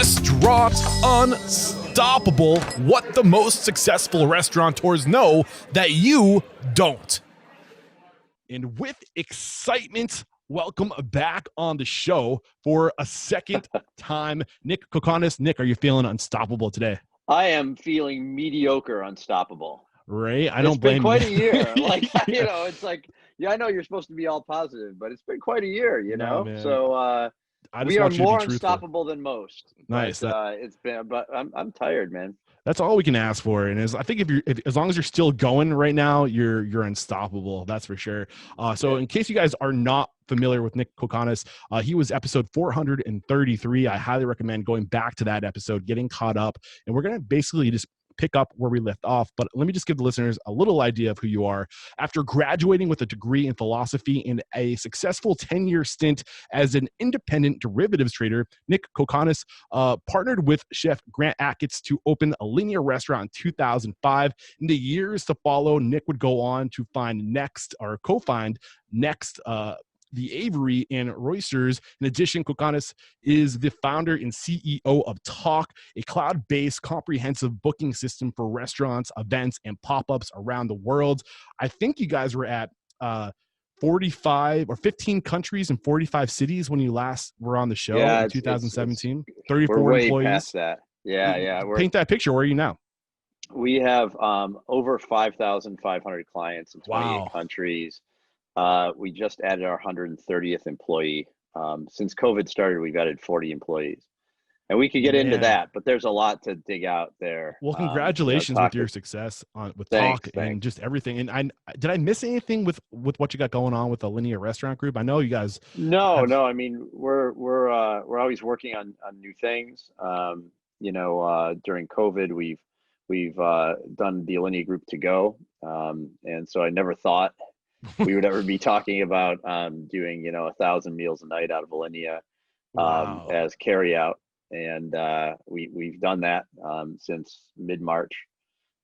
Restaurant Unstoppable. What the most successful restaurateurs know that you don't. And with excitement, welcome back on the show for a second time. Nick Kokonas. Nick, are you feeling unstoppable today? I am feeling mediocre unstoppable. Right? I don't blame you. It's been quite a year. Yeah. It's like, yeah, I know you're supposed to be all positive, but it's been quite a year, No, man. So I just we are want you to be more truthful. unstoppable than most. Nice. But I'm tired, man. That's all we can ask for, and I think if as long as you're still going right now, you're unstoppable. That's for sure. So in case you guys are not familiar with Nick Kokonas, he was episode 433. I highly recommend going back to that episode, getting caught up, and we're gonna basically just pick up where we left off. But let me just give the listeners a little idea of who you are. After graduating with a degree in philosophy and a successful 10-year stint as an independent derivatives trader, Nick Kokonas partnered with Chef Grant Achatz to open Alinea Restaurant in 2005. In the years to follow, Nick would go on to co-find Next, the Aviary, and Roisters. In addition, Kokonas is the founder and CEO of Tock, a cloud-based comprehensive booking system for restaurants, events, and pop-ups around the world. I think you guys were at 45 or 15 countries and 45 cities when you last were on the show in 2017. 34 we're way employees. past that. Yeah. Paint that picture. Where are you now? We have over 5,500 clients in 28 countries. We just added our 130th employee. Since COVID started, we've added 40 employees. And we could get into that, but there's a lot to dig out there. Well, congratulations with your success with Tock and just everything. And did I miss anything with what you got going on with the Alinea Restaurant Group? I know you guys. No. I mean, we're always working on new things. During COVID, we've done the Alinea Group to go, and so I never thought we would ever be talking about doing 1,000 meals a night out of Alinea as carryout. And we've done that since mid-March.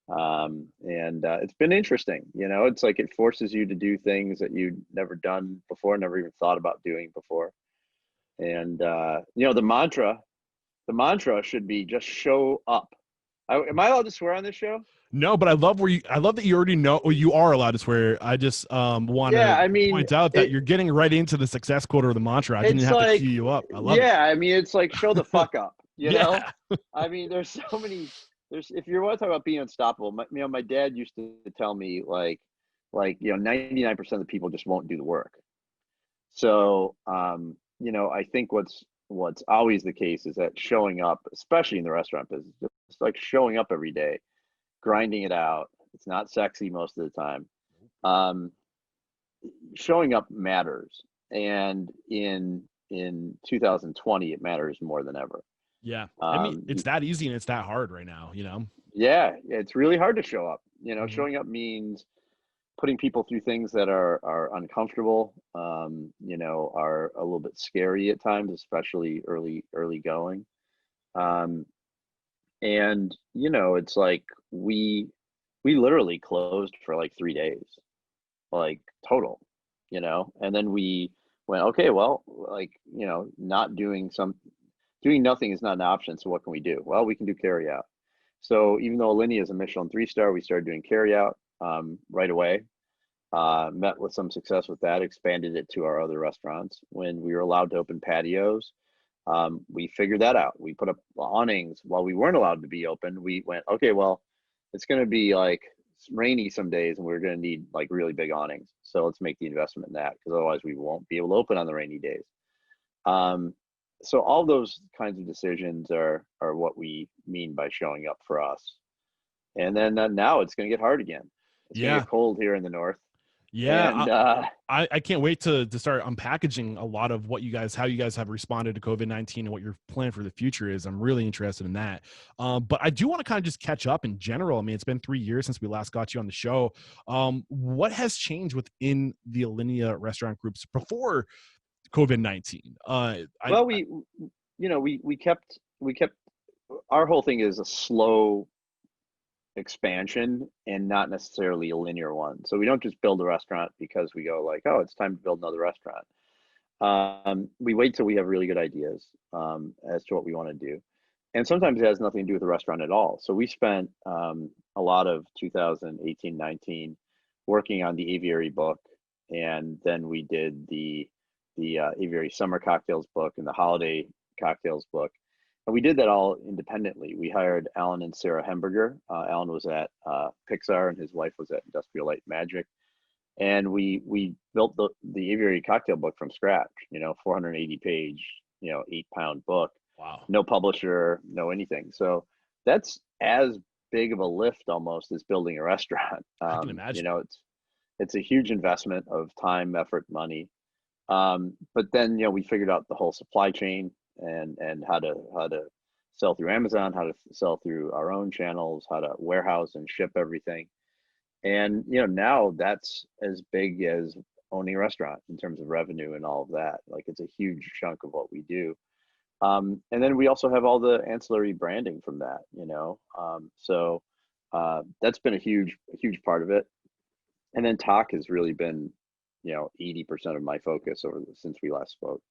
And it's been interesting. It's like it forces you to do things that you'd never done before, never even thought about doing before. And, the mantra should be just show up. Am I allowed to swear on this show? No, but I love that you already know you are allowed to swear. I just want to point out that you're getting right into the success quote or the mantra. I didn't have to cue you up. I love it. I memean, it's like show the fuck up, you know? I mean, there's so many, if you want to talk about being unstoppable, my dad used to tell me like 99% of the people just won't do the work. So, I think what's always the case is that showing up, especially in the restaurant business, just like showing up every day, grinding it out. It's not sexy most of the time. Showing up matters, and in 2020 it matters more than ever. Yeah, I mean, it's that easy and it's that hard right now. Yeah, it's really hard to show up. Mm-hmm. Showing up means putting people through things that are uncomfortable, are a little bit scary at times, especially early going. And it's like we literally closed for like 3 days, like total, and then we went, okay, well, doing nothing is not an option. So what can we do? Well, we can do carry out. So even though Alinea is a Michelin 3-star, we started doing carry out right away. Met with some success with that, expanded it to our other restaurants. When we were allowed to open patios, we figured that out. We put up awnings while we weren't allowed to be open. We went, okay, well, it's going to be like rainy some days and we're going to need like really big awnings. So let's make the investment in that, because otherwise we won't be able to open on the rainy days. So all those kinds of decisions are what we mean by showing up for us. And then now it's going to get hard again. It's going to get cold here in the north. Yeah, and, I can't wait to start unpackaging a lot of how you guys have responded to COVID-19 and what your plan for the future is. I'm really interested in that. But I do want to kind of just catch up in general. I mean, it's been 3 years since we last got you on the show. What has changed within the Alinea restaurant groups before COVID-19? We kept our whole thing is a slow expansion and not necessarily a linear one. So we don't just build a restaurant because we go like, oh, it's time to build another restaurant. We wait till we have really good ideas as to what we want to do. And sometimes it has nothing to do with the restaurant at all. So we spent a lot of 2018, 19 working on the Aviary book, and then we did the Aviary summer cocktails book and the holiday cocktails book, and we did that all independently. We hired Alan and Sarah Hemberger. Alan was at Pixar, and his wife was at Industrial Light and Magic, and we built the Aviary cocktail book from scratch. 480 page, 8-pound book. Wow. No publisher, no anything. So that's as big of a lift almost as building a restaurant. I can imagine. It's a huge investment of time, effort, money. But then we figured out the whole supply chain and how to sell through Amazon, how to sell through our own channels, how to warehouse and ship everything. And now that's as big as owning a restaurant in terms of revenue and all of that. Like, it's a huge chunk of what we do. And then we also have all the ancillary branding from that, so that's been a huge part of it. And then Tock has really been 80% of my focus since we last spoke.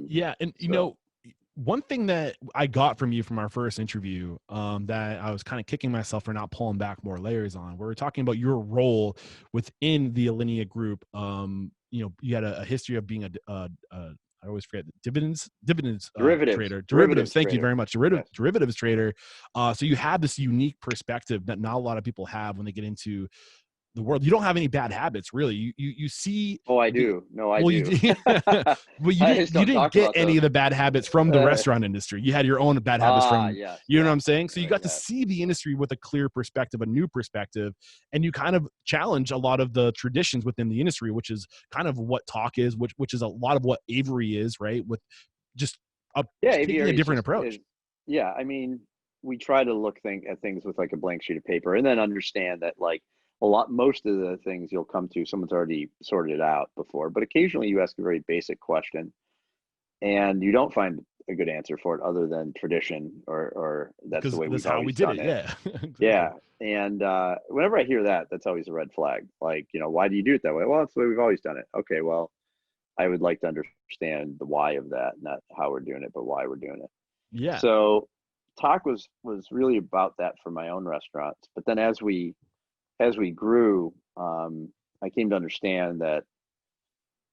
Yeah, and one thing that I got from you from our first interview, that I was kind of kicking myself for not pulling back more layers on, we were talking about your role within the Alinea group. You had a history of being I always forget, derivatives trader. Derivatives. Thank you very much. Derivatives trader. So you have this unique perspective that not a lot of people have when they get into the world. You don't have any bad habits, really. You see. Oh, I do. No, I do. But you didn't get any of the bad habits from the restaurant industry. You had your own bad habits from, yes, you know what I'm saying? So you got to see the industry with a clear perspective, a new perspective, and you kind of challenge a lot of the traditions within the industry, which is kind of what Tock is, which is a lot of what Aviary is, right? With just taking a different approach. I mean, we try to look at things with like a blank sheet of paper, and then understand that, like, most of the things you'll come to, someone's already sorted it out before, but occasionally you ask a very basic question and you don't find a good answer for it other than tradition, or that's the way we've always done it. Yeah. Exactly. Yeah. And whenever I hear that, that's always a red flag. Like, why do you do it that way? Well, that's the way we've always done it. Okay, well, I would like to understand the why of that, not how we're doing it, but why we're doing it. Yeah. So Talk was really about that for my own restaurants. But then as we grew, I came to understand that,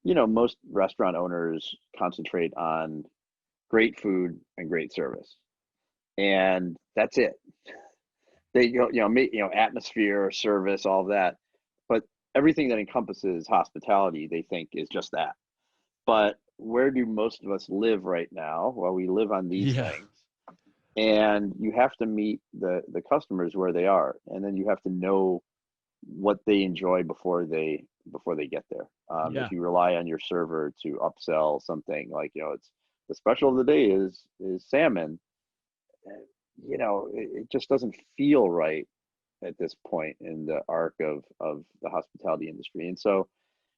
most restaurant owners concentrate on great food and great service, and that's it. They atmosphere, service, all of that, but everything that encompasses hospitality, they think is just that. But where do most of us live right now? Well, we live on these things, and you have to meet the customers where they are, and then you have to know what they enjoy before they get there. If you rely on your server to upsell something, like, it's the special of the day is salmon, it just doesn't feel right at this point in the arc of the hospitality industry. And so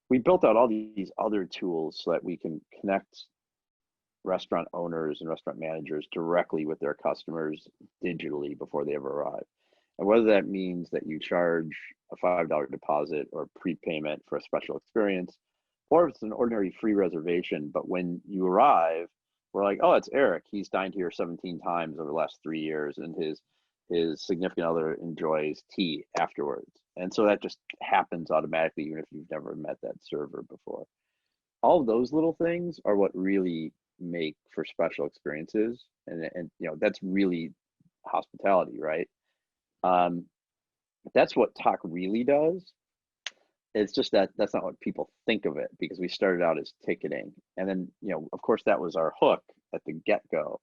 we built out all these other tools so that we can connect restaurant owners and restaurant managers directly with their customers digitally before they ever arrive. And whether that means that you charge a $5 deposit or prepayment for a special experience, or if it's an ordinary free reservation, but when you arrive, we're like, oh, it's Eric. He's dined here 17 times over the last 3 years, and his significant other enjoys tea afterwards. And so that just happens automatically, even if you've never met that server before. All of those little things are what really make for special experiences. And that's really hospitality, right? That's what Tock really does. It's just that's not what people think of it, because we started out as ticketing, and then of course that was our hook at the get-go,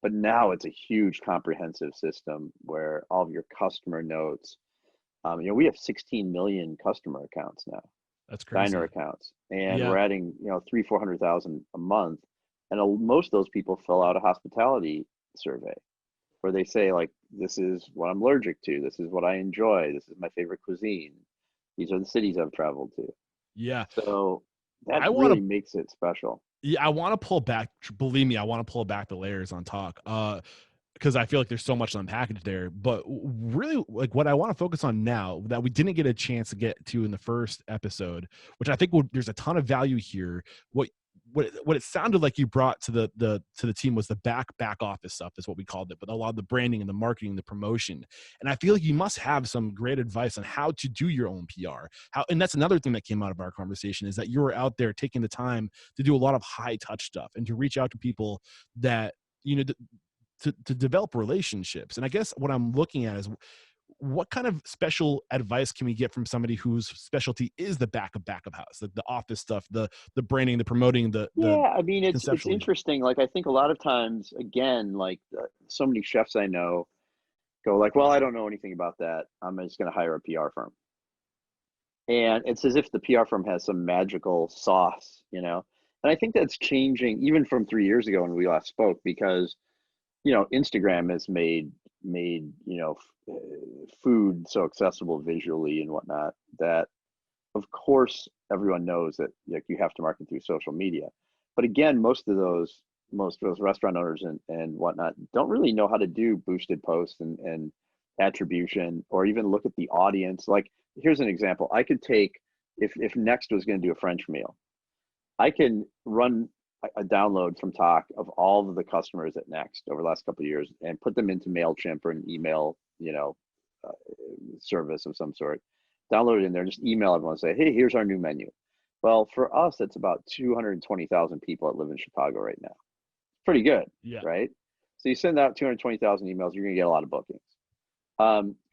but now it's a huge comprehensive system where all of your customer notes, we have 16 million customer accounts now. That's crazy. Diner accounts, and we're adding 300,000-400,000 a month, and most of those people fill out a hospitality survey where they say, like, this is what I'm allergic to, this is what I enjoy, this is my favorite cuisine, these are the cities I've traveled to. Yeah. So that really makes it special. Yeah, I want to pull back. Believe me, I want to pull back the layers on Tock, because I feel like there's so much unpackaged there. But really, like, what I want to focus on now that we didn't get a chance to get to in the first episode, which I think there's a ton of value here. What what it sounded like you brought to the team was the back office stuff is what we called it, but a lot of the branding and the marketing, the promotion. And I feel like you must have some great advice on how to do your own PR. And that's another thing that came out of our conversation is that you were out there taking the time to do a lot of high touch stuff and to reach out to people that, you know, to develop relationships. And I guess what I'm looking at is what kind of special advice can we get from somebody whose specialty is the back of house, like the office stuff, the branding, the promoting, the Yeah, I mean, it's conceptually. interesting. Like, I think a lot of times, again, like so many chefs I know go like, well, I don't know anything about that. I'm just going to hire a PR firm. And it's as if the PR firm has some magical sauce, you know? And I think that's changing even from 3 years ago when we last spoke, because, you know, Instagram has made, you know, food so accessible visually and whatnot that of course everyone knows that, like, you have to market through social media. But again, most of those restaurant owners and whatnot don't really know how to do boosted posts and attribution, or even look at the audience. Like, here's an example. I could take, if Next was going to do a French meal, I can run a download from Tock of all of the customers at Next over the last couple of years and put them into MailChimp or an email, you know, uh, service of some sort. Download it in there, just email everyone and say, hey, here's our new menu. Well, for us, it's about 220,000 people that live in Chicago right now. Pretty good, Yeah. right? So you send out 220,000 emails, you're going to get a lot of bookings.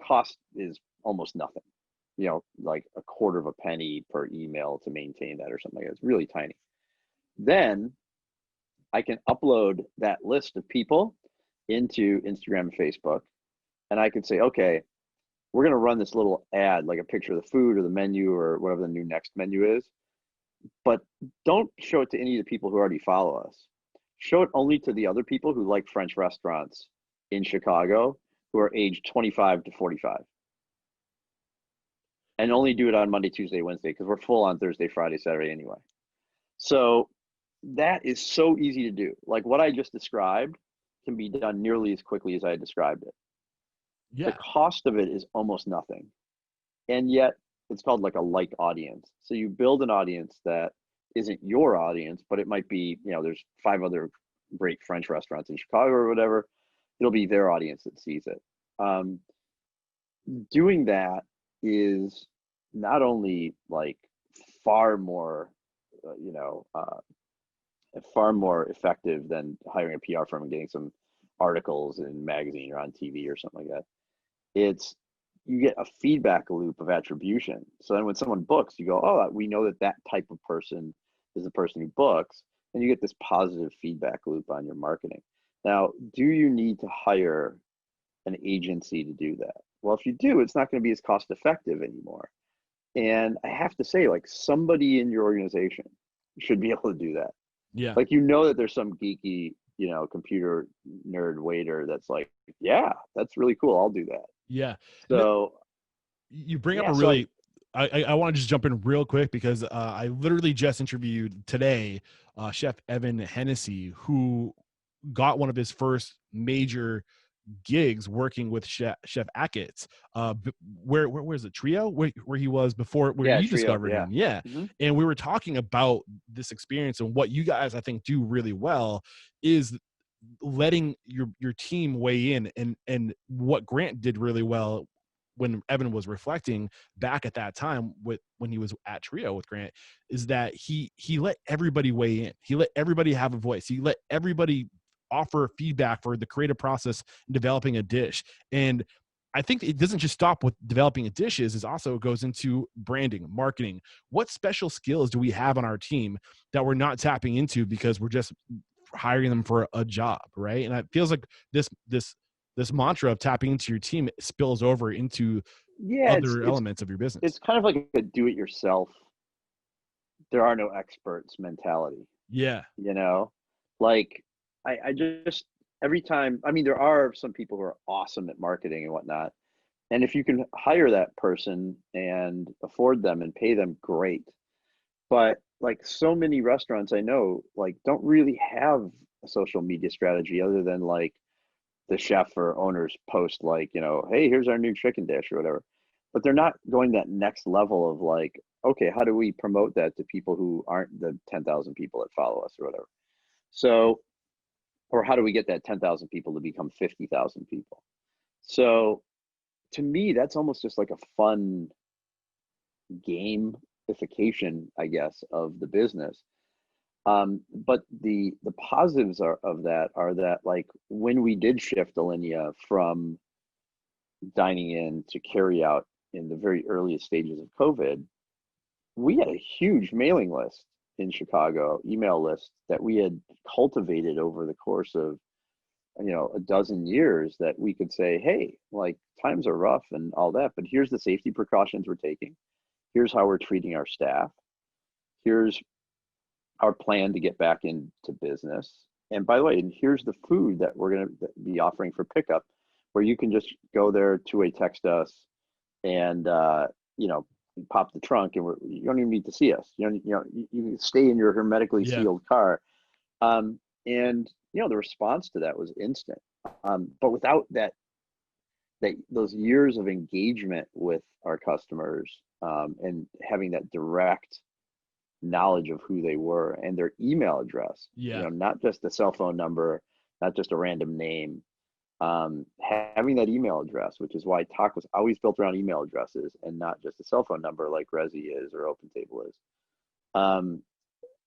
Cost is almost nothing, you know, like a quarter of a penny per email to maintain that or something like that. It's really tiny. Then I can upload that list of people into Instagram and Facebook, and I can say, okay, we're going to run this little ad, like a picture of the food or the menu or whatever the new Next menu is, but don't show it to any of the people who already follow us. Show it only to the other people who like French restaurants in Chicago who are aged 25 to 45. And only do it on Monday, Tuesday, Wednesday, because we're full on Thursday, Friday, Saturday anyway. So that is so easy to do. Like, what I just described can be done nearly as quickly as I described it. The Yeah. cost of it is almost nothing. And yet it's called like a like audience. So you build an audience that isn't your audience, but it might be, you know, there's 5 other great French restaurants in Chicago or whatever. It'll be their audience that sees it. Doing that is not only like far more, you know, far more effective than hiring a PR firm and getting some articles in magazine or on TV or something like that. It's, you get a feedback loop of attribution. So then when someone books, you go, oh, we know that that type of person is the person who books, and you get this positive feedback loop on your marketing. Now, do you need to hire an agency to do that? Well, if you do, it's not going to be as cost effective anymore. And I have to say, like, somebody in your organization should be able to do that. Yeah. Like, you know that there's some geeky, you know, computer nerd waiter that's like, yeah, that's really cool, I'll do that. Yeah. So You bring up yeah, a so really, I want to just jump in real quick because I literally just interviewed today Chef Evan Hennessy, who got one of his first major gigs working with Chef Achatz. Where's it, Trio, where he was before, where yeah, you Trio, discovered yeah. him. Yeah. Mm-hmm. And we were talking about this experience, and what you guys I think do really well is letting your team weigh in, and what Grant did really well when Evan was reflecting back at that time when he was at Trio with Grant, is that he let everybody weigh in. He let everybody have a voice. He let everybody offer feedback for the creative process in developing a dish. And I think it doesn't just stop with developing a dishes, it also goes into branding, marketing. What special skills do we have on our team that we're not tapping into because we're just hiring them for a job, right? And it feels like this mantra of tapping into your team spills over into Yeah, other elements of your business. it's kind of like a do it yourself, there are no experts mentality, Yeah. you know? Like, I just, every time, I mean, there are some people who are awesome at marketing and whatnot. And if you can hire that person and afford them and pay them, great. But like, so many restaurants I know, like, don't really have a social media strategy other than like the chef or owners post, like, you know, hey, here's our new chicken dish or whatever. but they're not going that next level of like, okay, how do we promote that to people who aren't the 10,000 people that follow us or whatever? So, or how do we get that 10,000 people to become 50,000 people? So to me, that's almost just like a fun gamification, I guess, of the business. But the positives of that are that, like, when we did shift Alinea from dining in to carry out in the very earliest stages of COVID, we had a huge mailing list in Chicago, email list that we had cultivated over the course of, a dozen years, that we could say, hey, like, times are rough and all that, but here's the safety precautions we're taking. Here's how we're treating our staff. Here's our plan to get back into business. And by the way, and here's the food that we're going to be offering for pickup, where you can just go there, two-way text us, and pop the trunk, and you don't even need to see us. You can stay in your hermetically Yeah. sealed car. And the response to that was instant. But without those years of engagement with our customers, and having that direct knowledge of who they were and their email address, not just a cell phone number, not just a random name, having that email address, which is why Tock was always built around email addresses and not just a cell phone number like Resi is or OpenTable is,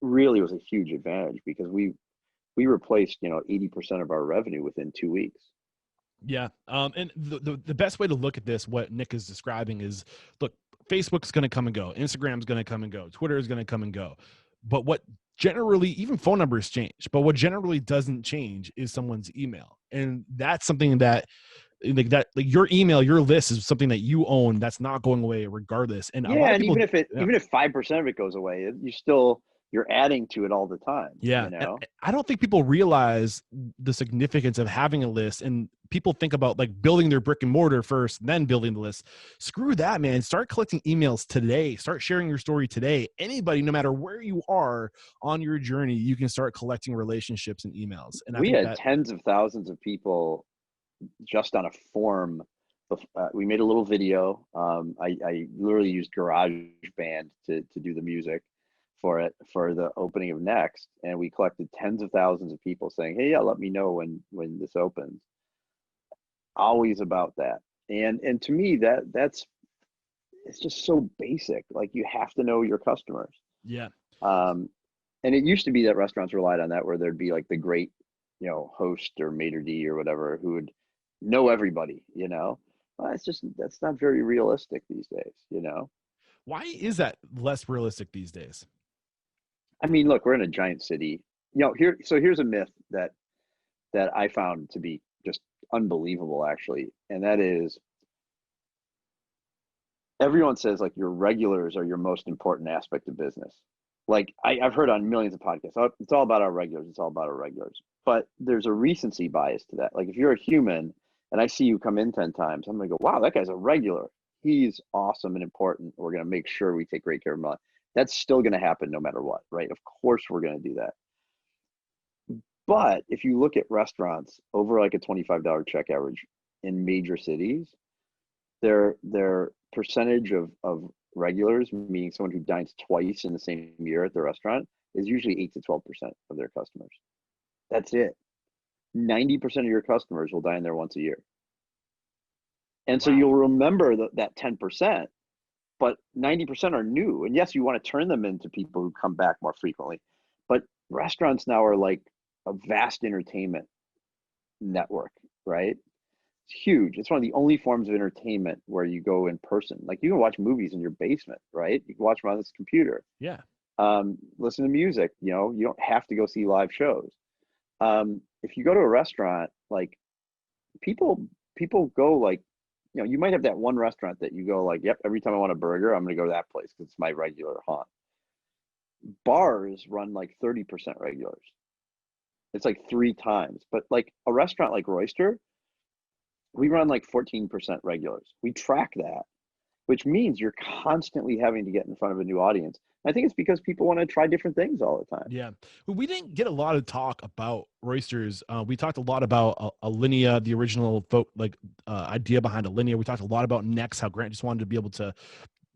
really was a huge advantage, because we replaced 80% of our revenue within 2 weeks. Yeah. And the best way to look at this, what Nick is describing, is, look, Facebook's going to come and go. Instagram's going to come and go. Twitter is going to come and go. But what generally, even phone numbers change, but what generally doesn't change is someone's email. And that's something that, like your email, your list is something that you own. That's not going away regardless. And a lot of people, even if 5% of it goes away, you're adding to it all the time. Yeah. I don't think people realize the significance of having a list, and people think about like building their brick and mortar first, then building the list. Screw that, man. Start collecting emails today. Start sharing your story today. Anybody, no matter where you are on your journey, you can start collecting relationships and emails. And we had tens of thousands of people just on a form. We made a little video. I literally used GarageBand to do the music for the opening of Next, and we collected tens of thousands of people saying, hey, yeah, let me know when this opens. Always about that. And to me, it's just so basic. Like, you have to know your customers. Yeah. And it used to be that restaurants relied on that, where there'd be like the great host or maitre d' or whatever who would know everybody. Well, that's not very realistic these days. Why is that less realistic these days? I mean, look, we're in a giant city. Here's a myth that I found to be just unbelievable, actually, and that is, everyone says, like, your regulars are your most important aspect of business. Like, I've heard on millions of podcasts, oh, it's all about our regulars. It's all about our regulars. But there's a recency bias to that. Like, if you're a human and I see you come in 10 times, I'm going to go, wow, that guy's a regular. He's awesome and important. We're going to make sure we take great care of him. That's still going to happen no matter what, right? Of course we're going to do that. But if you look at restaurants over like a $25 check average in major cities, their percentage of regulars, meaning someone who dines twice in the same year at the restaurant, is usually 8 to 12% of their customers. That's it. 90% of your customers will dine there once a year. And so you'll remember that 10%, but 90% are new. And yes, you want to turn them into people who come back more frequently. But restaurants now are like a vast entertainment network, right? It's huge. It's one of the only forms of entertainment where you go in person. Like, you can watch movies in your basement, right? You can watch them on this computer. Yeah. Listen to music. You don't have to go see live shows. If you go to a restaurant, like, people go, like, you might have that one restaurant that you go, like, yep, every time I want a burger, I'm going to go to that place because it's my regular haunt. Bars run like 30% regulars. It's like 3 times. But like a restaurant like Roister, we run like 14% regulars. We track that. which means you're constantly having to get in front of a new audience. I think it's because people want to try different things all the time. Yeah. Well, we didn't get a lot of talk about Roisters. We talked a lot about Alinea, the original idea behind Alinea. We talked a lot about Next, how Grant just wanted to be able to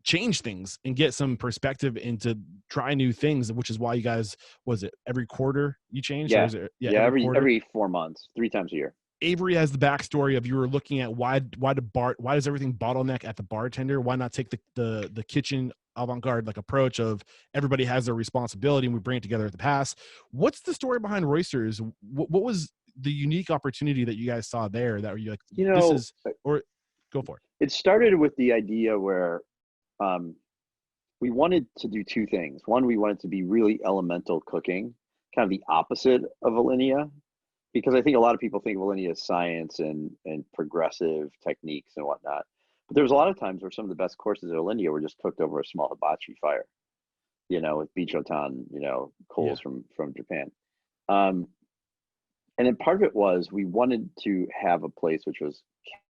change things and get some perspective into try new things, which is why you guys, was it every quarter you changed? Or Yeah. is it, Yeah. every quarter? Every 4 months, 3 times a year. Aviary has the backstory of, you were looking at why does everything bottleneck at the bartender? Why not take the kitchen avant-garde like approach of everybody has their responsibility and we bring it together at the pass? What's the story behind Roisters? What was the unique opportunity that you guys saw there that you like, this is, or go for it? It started with the idea where we wanted to do 2 things. One, we wanted to be really elemental cooking, kind of the opposite of Alinea, because I think a lot of people think of Alinea as science and progressive techniques and whatnot. But there was a lot of times where some of the best courses at Alinea were just cooked over a small hibachi fire, with bichotan, coals from Japan. And then part of it was we wanted to have a place which was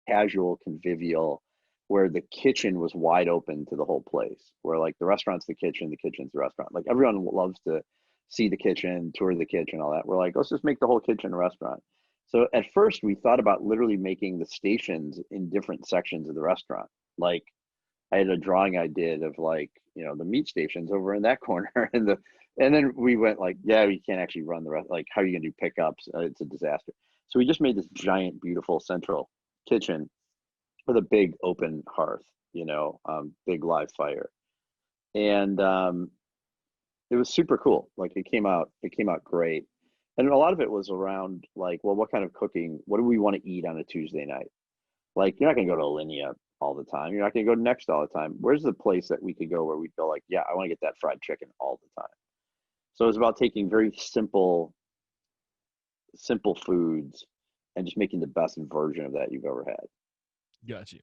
casual, convivial, where the kitchen was wide open to the whole place, where like the restaurant's the kitchen, the kitchen's the restaurant. Like everyone loves to see the kitchen, tour the kitchen, all that. We're like, let's just make the whole kitchen a restaurant. So at first we thought about literally making the stations in different sections of the restaurant. Like I had a drawing I did of like, the meat stations over in that corner and then we went like, yeah, we can't actually run the rest. Like, how are you gonna do pickups? It's a disaster. So we just made this giant, beautiful central kitchen with a big open hearth, big live fire. And it was super cool. Like it came out great. And a lot of it was around like, well, what kind of cooking, what do we want to eat on a Tuesday night? Like you're not gonna go to Alinea all the time. You're not gonna go to Next all the time. Where's the place that we could go where we'd go like, yeah, I want to get that fried chicken all the time. So it was about taking very simple foods and just making the best version of that you've ever had. Got you.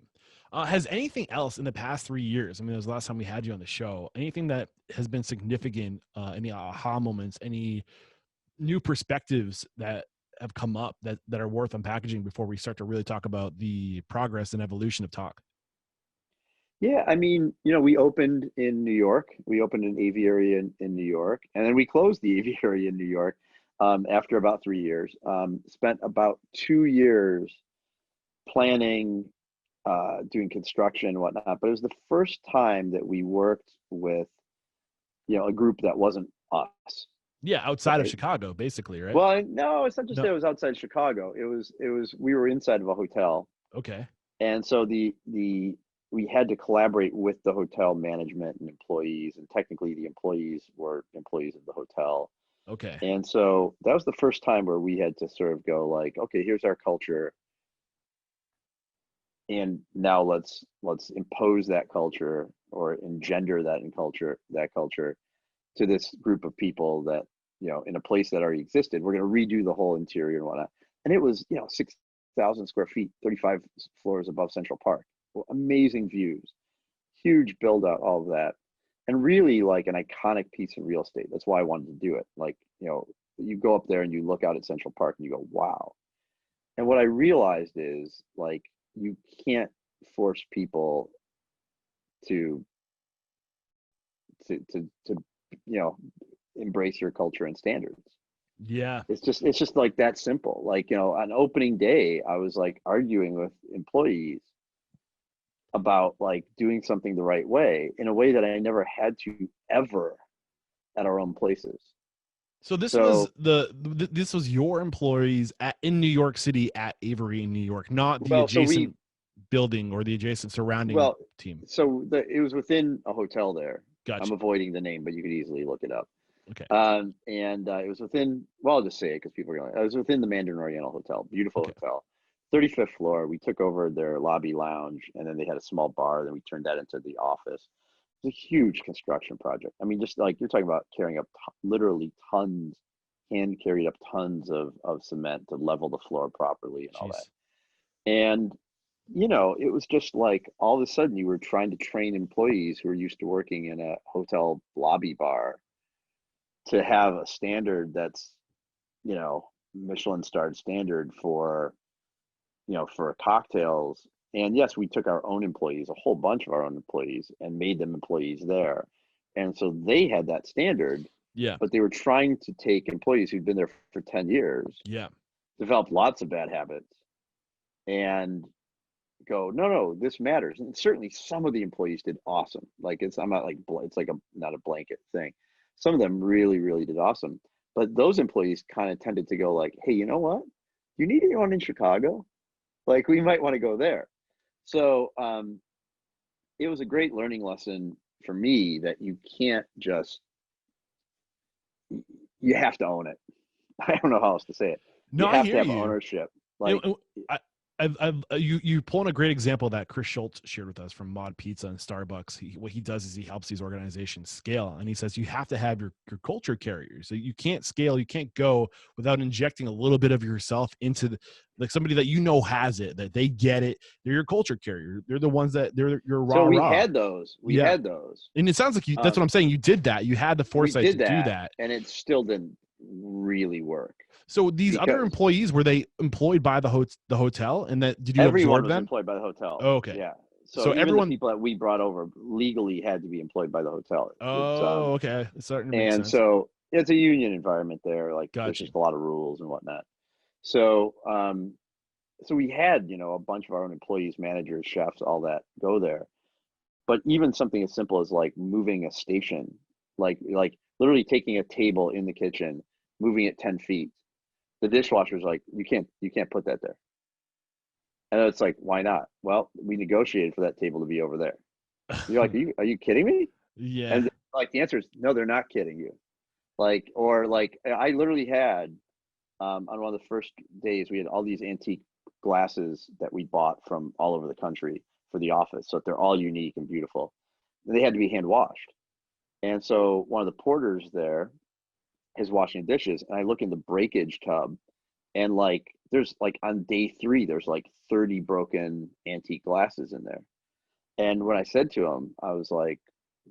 Has anything else in the past 3 years, I mean, it was the last time we had you on the show, anything that has been significant, any aha moments, any new perspectives that have come up that are worth unpackaging before we start to really talk about the progress and evolution of Tock? Yeah, I mean, we opened in New York. We opened an aviary in New York, and then we closed the aviary in New York after about 3 years. Spent about 2 years planning, doing construction and whatnot. But it was the first time that we worked with, a group that wasn't us. Yeah, outside of Right? Chicago, basically, right? Well, no, it's not just No. that it was outside Chicago. It was we were inside of a hotel. Okay. And so we had to collaborate with the hotel management and employees, and technically the employees were employees of the hotel. Okay. And so that was the first time where we had to sort of go like, okay, here's our culture, and now let's impose that culture or engender that culture to this group of people that, in a place that already existed. We're going to redo the whole interior and whatnot. And it was, 6,000 square feet, 35 floors above Central Park. Well, amazing views, huge build out, all of that. And really like an iconic piece of real estate. That's why I wanted to do it. Like, you go up there and you look out at Central Park and you go, wow. And what I realized is like, you can't force people to embrace your culture and standards. Yeah. It's just like that simple. Like, on opening day, I was like arguing with employees about like doing something the right way in a way that I never had to ever at our own places. So this was this was your employees in New York City at Aviary in New York, not the adjacent building or the adjacent surrounding team. So it was within a hotel there. Gotcha. I'm avoiding the name, but you could easily look it up. Okay. And it was within, well, I'll just say it because people are going, it was within the Mandarin Oriental Hotel, beautiful hotel, 35th floor. We took over their lobby lounge, and then they had a small bar. Then we turned that into the office. It's a huge construction project. I mean, just like you're talking about carrying up literally tons, hand carried up tons of cement to level the floor properly and all that. And, it was just like all of a sudden you were trying to train employees who are used to working in a hotel lobby bar to have a standard that's, Michelin starred standard for, for cocktails And yes, we took our own employees, a whole bunch of our own employees, and made them employees there. And so they had that standard, Yeah. but they were trying to take employees who'd been there for 10 years, Yeah. developed lots of bad habits, and go, no, this matters. And certainly some of the employees did awesome. Like I'm not like, it's like not a blanket thing. Some of them really, really did awesome. But those employees kind of tended to go like, hey, you know what? You need anyone in Chicago? Like we might want to go there. So it was a great learning lesson for me that you can't just, you have to own it. I don't know how else to say it. No, You I have to hear have you. ownership. Like, You pull in a great example that Chris Schultz shared with us from Mod Pizza and Starbucks. What he does is he helps these organizations scale, and he says you have to have your culture carriers. So you can't scale, you can't go without injecting a little bit of yourself into like somebody that you know has it, that they get it. They're your culture carrier. They're the ones that they're your so rah we rah. had those. We Yeah, had those. and it sounds like that's what I'm saying. You did that. You had the We foresight to did do that, that. and it still didn't really work. So these other Because employees, were they employed by the hotel, and that did you everyone absorb was them? employed by the hotel. Oh, okay. Yeah. So So even the everyone. people that we brought over legally had to be employed by the hotel. It's Oh, okay. It's starting to make and sense. so it's a union environment there. Like there's Gotcha. just a lot of rules and whatnot. So so we had, you know, a bunch of our own employees, managers, chefs, all that go there. But even something as simple as like moving a station, like literally taking a table in the kitchen, moving it 10 feet. The dishwasher's like, you can't put that there. And it's like, why not? Well, we negotiated for that table to be over there. You're like, are you kidding me? Yeah. And like the answer is no, they're not kidding you. Like, or like I literally had on one of the first days, we had all these antique glasses that we bought from all over the country for the office. So they're all unique and beautiful. And they had to be hand washed. And so one of the porters there is washing dishes, and I look in the breakage tub, and like there's like on day 3, there's like 30 broken antique glasses in there. And when I said to him, I was like,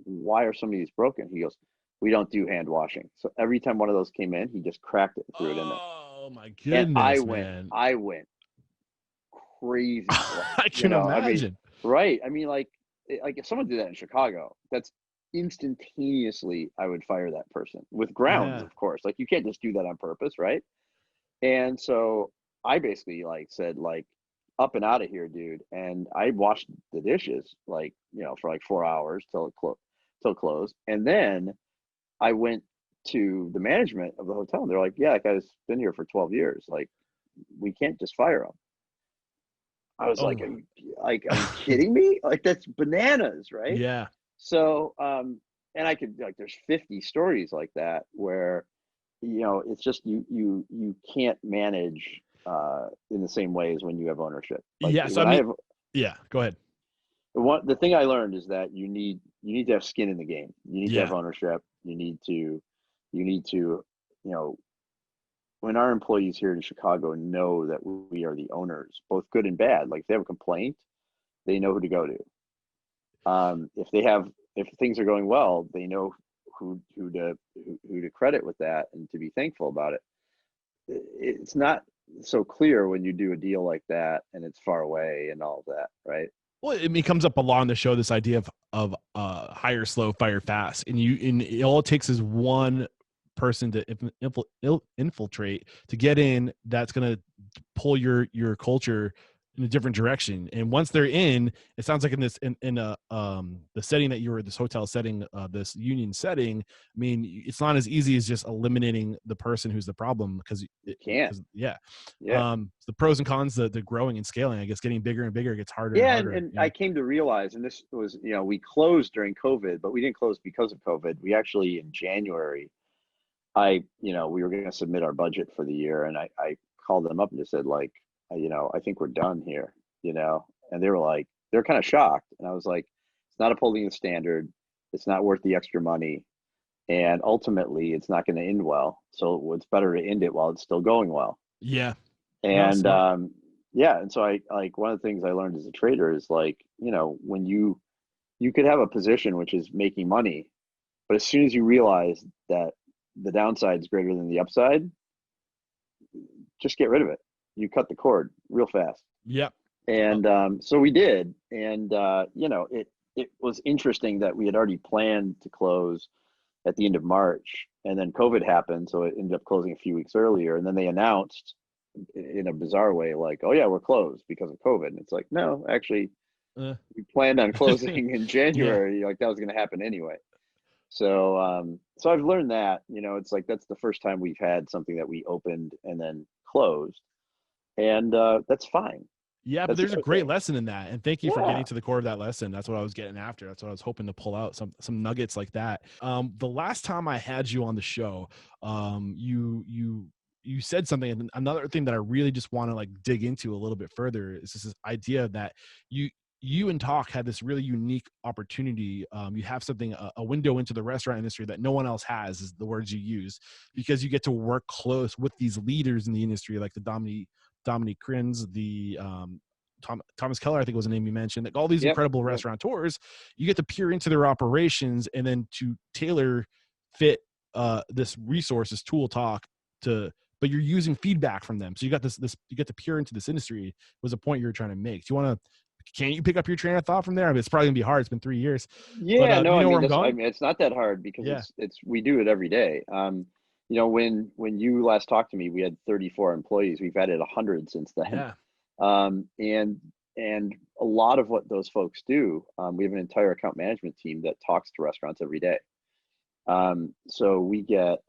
why are some of these broken? He goes, we don't do hand washing. So every time one of those came in, he just cracked it and threw it in there. Oh my And goodness, man. I went crazy. I You can know, I mean, imagine. right. I mean, like if someone did that in Chicago, that's instantaneously I would fire that person with grounds, Yeah. of course. Like you can't just do that on purpose, right? And so I basically like said like up and out of here, dude. And I washed the dishes like, you know, for like 4 hours till it closed. And then I went to the management of the hotel, and they're like, yeah, that guy's been here for 12 years. Like, we can't just fire him. I was like, Oh. are you kidding me? Like that's bananas, right? Yeah. So and I could like there's 50 stories like that where you know it's just you can't manage in the same way as when you have ownership. Like Yeah. So I when I mean, have yeah, go ahead. the thing I learned is that you need to have skin in the game. You need to have Yeah. ownership. You need to, you know, when our employees here in Chicago know that we are the owners, both good and bad, like if they have a complaint, they know who to go to. If things are going well, they know who to credit with that and to be thankful about it. It's not so clear when you do a deal like that and it's far away and all of that, right? Well, it comes up a lot on the show, this idea of hire slow, fire fast, and all it takes is one person to infiltrate to get in. That's going to pull your culture in a different direction. And once they're in, it sounds like in the setting that you were, this hotel setting, this union setting. I mean, it's not as easy as just eliminating the person who's the problem because Can't. yeah. Yeah. The pros and cons, the growing and scaling, I guess, getting bigger and bigger, it gets harder and Yeah, harder. and Yeah. I came to realize, and this was, you know, we closed during COVID, but we didn't close because of COVID. We actually in January, you know, we were going to submit our budget for the year, and I called them up and just said like, you know, I think we're done here, you know, and they were like, they're kind of shocked, and I was like, it's not upholding the standard, it's not worth the extra money, and ultimately, it's not going to end well. So it's better to end it while it's still going well. Yeah. No, And smart. yeah, and so I like one of the things I learned as a trader is like, you know, when you could have a position which is making money, but as soon as you realize that the downside is greater than the upside, just get rid of it. You cut the cord real fast. Yep. And so we did. And, it was interesting that we had already planned to close at the end of March, and then COVID happened. So it ended up closing a few weeks earlier. And then they announced in a bizarre way, like, oh yeah, we're closed because of COVID. And it's like, no, actually, Uh, we planned on closing in yeah. January. Like that was going to happen anyway. So, so I've learned that, it's like, that's the first time we've had something that we opened and then closed. And that's fine. Yeah, but That's there's a great okay. lesson in that, and thank you for Yeah. getting to the core of that lesson. That's what I was getting after. That's what I was hoping to pull out some nuggets like that. The last time I had you on the show, you said something, and another thing that I really just want to like dig into a little bit further is this idea that you and Tock had this really unique opportunity. You have something, a window into the restaurant industry that no one else has, is the words you use, because you get to work close with these leaders in the industry, like the Dominique Crins, the Thomas Keller, I think was the name you mentioned, like all these Yep. incredible Yep. restaurateurs. You get to peer into their operations and then to tailor fit this resource, this tool Talk to, but you're using feedback from them. So you got this, you get to peer into this industry was a point you were trying to make. Do you want to, can you pick up your train of thought from there? I mean, it's probably gonna be hard. It's been 3 years, but Yeah, do no, you I know where mean, I'm that's, I going? mean, it's not that hard because Yeah. we do it every day. When you last talked to me, we had 34 employees. We've added 100 since then. Yeah. Um, and, and a lot of what those folks do, we have an entire account management team that talks to restaurants every day. So we get,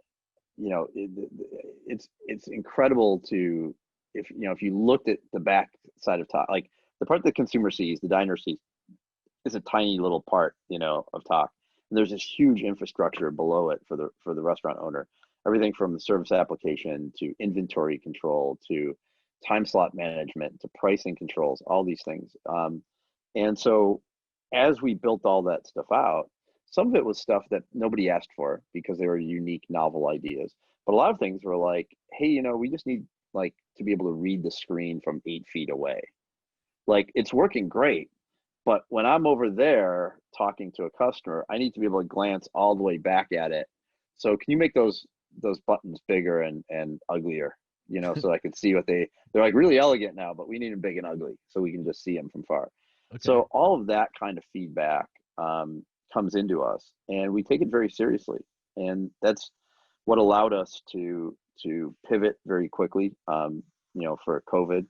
it's incredible to, if you looked at the back side of Tock, like the part the consumer sees, the diner sees, is a tiny little part, of Tock. And there's this huge infrastructure below it for the restaurant owner. Everything from the service application to inventory control to time slot management to pricing controls, all these things. And so as we built all that stuff out, some of it was stuff that nobody asked for because they were unique, novel ideas. But a lot of things were like, hey, we just need like to be able to read the screen from 8 feet away. Like it's working great, but when I'm over there talking to a customer, I need to be able to glance all the way back at it. So can you make those buttons bigger and uglier? So I could see they're like really elegant now, but we need them big and ugly so we can just see them from far. Okay. So all of that kind of feedback comes into us, and we take it very seriously, and that's what allowed us to pivot very quickly. For COVID,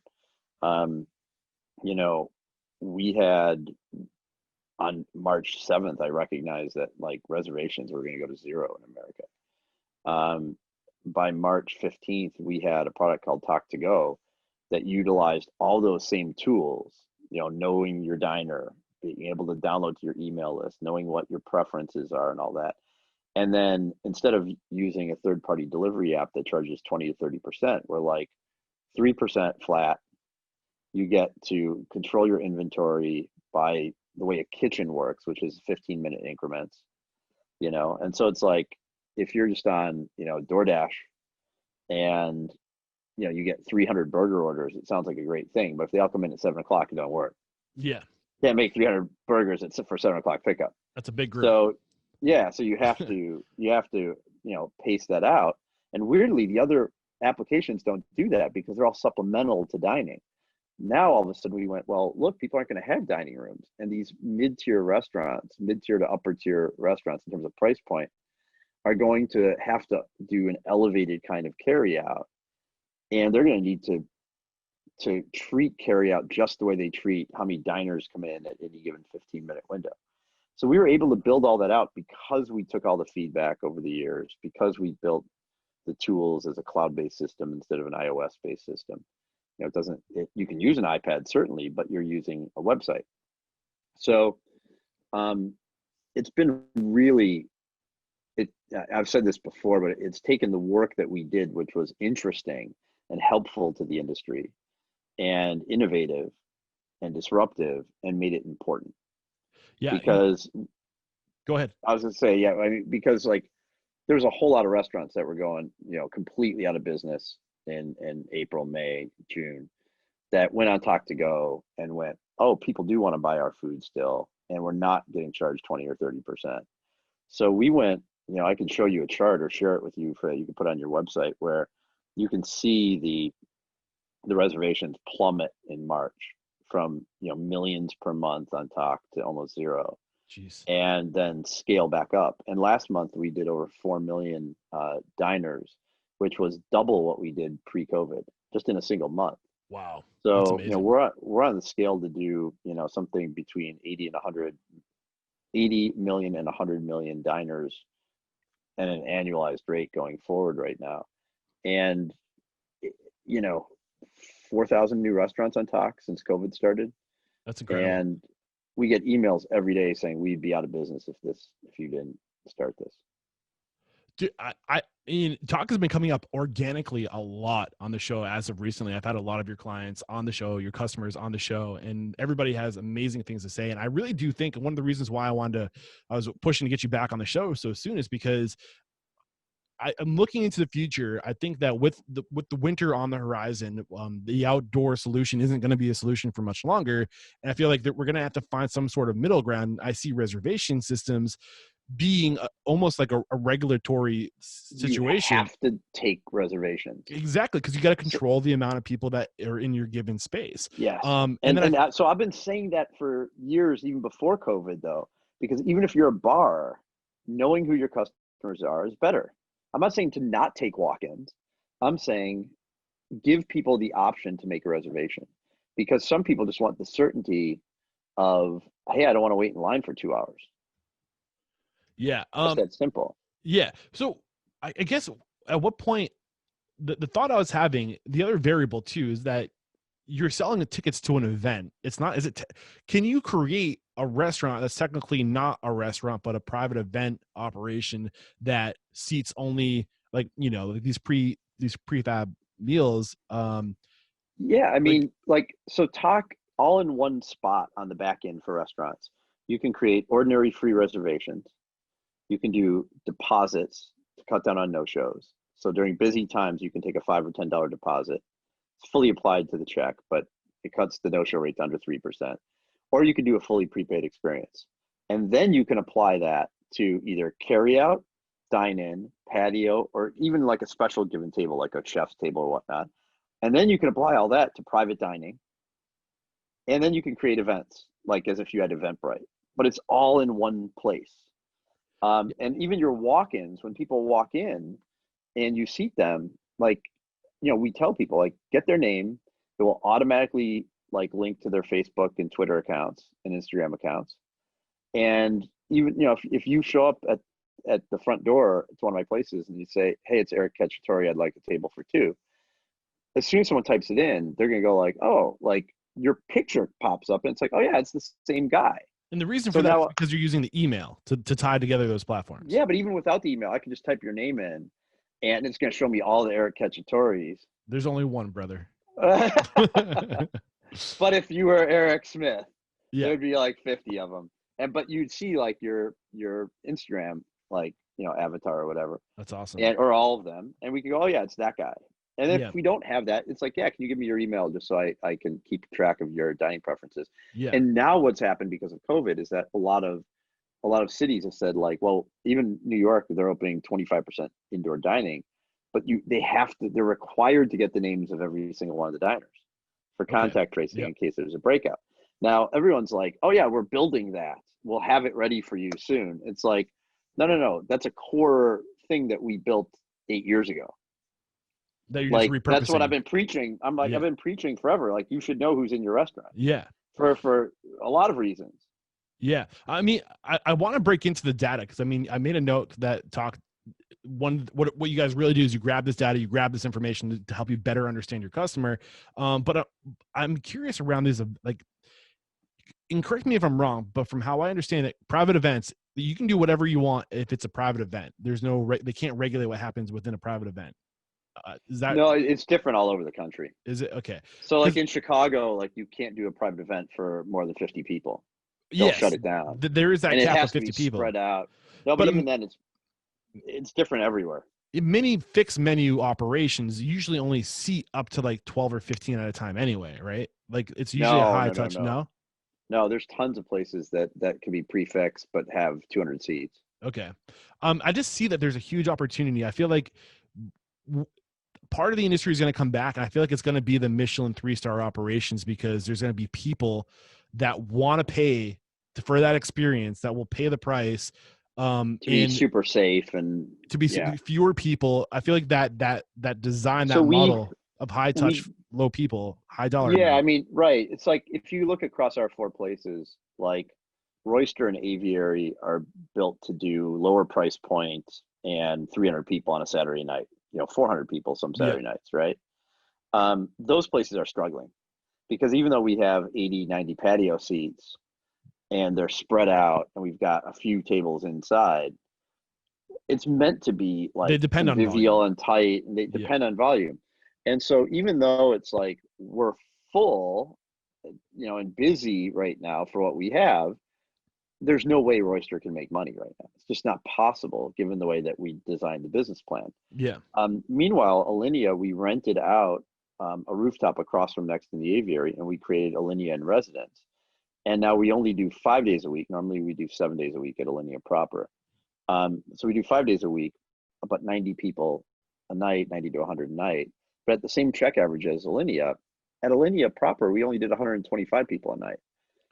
um, you know, we had on March 7th, I recognized that like reservations were going to go to zero in America. By March 15th, we had a product called Talk to Go that utilized all those same tools, knowing your diner, being able to download to your email list, knowing what your preferences are and all that. And then instead of using a third-party delivery app that charges 20 to 30%, we're like 3% flat. You get to control your inventory by the way a kitchen works, which is 15-minute increments, and so it's like if you're just on, DoorDash and you get 300 burger orders, it sounds like a great thing, but if they all come in at 7 o'clock, it don't work. Yeah. Can't make 300 burgers for 7 o'clock pickup. That's a big group. So yeah, so you have to pace that out. And weirdly, the other applications don't do that because they're all supplemental to dining. Now all of a sudden we went, well, look, people aren't going to have dining rooms, and these mid-tier to upper tier restaurants in terms of price point are going to have to do an elevated kind of carry out, and they're going to need to treat carry out just the way they treat how many diners come in at any given 15-minute window. So we were able to build all that out because we took all the feedback over the years, because we built the tools as a cloud-based system instead of an iOS-based system. You can use an iPad certainly, but you're using a website. So it's been really, I've said this before, but it's taken the work that we did, which was interesting and helpful to the industry and innovative and disruptive, and made it important. Yeah. Because Go ahead. I was gonna say, yeah, I mean, because like there's a whole lot of restaurants that were going, completely out of business in April, May, June, that went on Talk to Go and went, oh, people do want to buy our food still, and we're not getting charged 20 or 30%. So we went, I can show you a chart or share it with you you can put on your website, where you can see the reservations plummet in March from, millions per month on Tock to almost zero, Jeez. and then scale back up. And last month we did over 4 million diners, which was double what we did pre-COVID, just in a single month. Wow. That's So, amazing. we're on the scale to do, something between 80 million and 100 million diners at an annualized rate going forward right now. And, you know, 4,000 new restaurants on Tock since COVID started. That's incredible. And we get emails every day saying we'd be out of business if you didn't start this. Dude, I mean, Tock has been coming up organically a lot on the show as of recently. I've had a lot of your clients on the show, your customers on the show, and everybody has amazing things to say. And I really do think one of the reasons why I was pushing to get you back on the show so soon is because I'm looking into the future. I think that with the winter on the horizon, the outdoor solution isn't going to be a solution for much longer. And I feel like that we're going to have to find some sort of middle ground. I see reservation systems being almost like a regulatory situation. You have to take reservations. Exactly, because you got to control the amount of people that are in your given space. Yes. And so I've been saying that for years, even before COVID, though, because even if you're a bar, knowing who your customers are is better. I'm not saying to not take walk-ins. I'm saying give people the option to make a reservation, because some people just want the certainty of, hey, I don't want to wait in line for 2 hours. Yeah. Just that simple. Yeah. So I guess at what point, the thought I was having, the other variable too, is that you're selling the tickets to an event. It's not, can you create a restaurant that's technically not a restaurant, but a private event operation that seats only like these prefab meals? Yeah. I mean, so Tock all in one spot on the back end for restaurants. You can create ordinary free reservations. You can do deposits to cut down on no-shows. So during busy times, you can take a $5 or $10 deposit. It's fully applied to the check, but it cuts the no-show rate to under 3%. Or you can do a fully prepaid experience. And then you can apply that to either carry out, dine in, patio, or even like a special given table, like a chef's table or whatnot. And then you can apply all that to private dining. And then you can create events, like as if you had Eventbrite, but it's all in one place. And even your walk-ins, when people walk in and you seat them, we tell people, get their name. It will automatically link to their Facebook and Twitter accounts and Instagram accounts. And even, if you show up at the front door to one of my places and you say, hey, it's Eric Cacciatore, I'd like a table for 2. As soon as someone types it in, they're going to go your picture pops up and it's like, oh yeah, it's the same guy. And the reason for that is because you're using the email to tie together those platforms. Yeah, but even without the email, I can just type your name in, and it's going to show me all the Eric Cacciatores. There's only one, brother. But if you were Eric Smith, there would be 50 of them. But you'd see your Instagram avatar or whatever. That's awesome. Or all of them, and we can go, oh yeah, it's that guy. And if we don't have that, it's can you give me your email just so I can keep track of your dining preferences? Yeah. And now what's happened because of COVID is that a lot of cities have said well, even New York, they're opening 25% indoor dining, but they're required to get the names of every single one of the diners for contact tracing in case there's a breakout. Now everyone's like, oh yeah, we're building that. We'll have it ready for you soon. It's no. That's a core thing that we built 8 years ago. That you're just repurposing. That's what I've been preaching. I've been preaching forever. You should know who's in your restaurant. Yeah. For a lot of reasons. Yeah. I mean, I want to break into the data because I made a note that Tock. What you guys really do is you grab this data, you grab this information to help you better understand your customer. But I'm curious around these, and correct me if I'm wrong, but from how I understand it, private events, you can do whatever you want if it's a private event. There's they can't regulate what happens within a private event. No, it's different all over the country. Is it? Okay. So in Chicago, you can't do a private event for more than 50 people. They'll shut it down. There is that and cap it has of 50 to be people. Spread out. No, but even then it's different everywhere. In many fixed menu operations, you usually only seat up to 12 or 15 at a time anyway, right? It's usually a high touch. No, there's tons of places that can be prefix but have 200 seats. Okay. I just see that there's a huge opportunity. I feel like part of the industry is going to come back, and I feel like it's going to be the Michelin 3-star operations, because there's going to be people that want to pay for that experience, that will pay the price, To be and super safe and to be yeah. fewer people. I feel like that design, So that model of high touch, we low people, high dollar yeah, I amount. mean, right. It's like if you look across our 4 places, like Roister and Aviary are built to do lower price points and 300 people on a Saturday night, 400 people some Yeah. Saturday nights, right? Those places are struggling because even though we have 80, 90 patio seats and they're spread out and we've got a few tables inside, it's meant to be They like depend on volume. convivial and tight, and they Yeah. depend on volume. And so even though it's like we're full, and busy right now for what we have, there's no way Royster can make money right now. It's just not possible given the way that we designed the business plan. Yeah. Meanwhile, Alinea, we rented out a rooftop across from next to the Aviary, and we created Alinea in Residence. And now we only do 5 days a week. Normally we do 7 days a week at Alinea proper. So we do 5 days a week, about 90 people a night, 90 to 100 a night. But at the same check average as Alinea, at Alinea proper, we only did 125 people a night.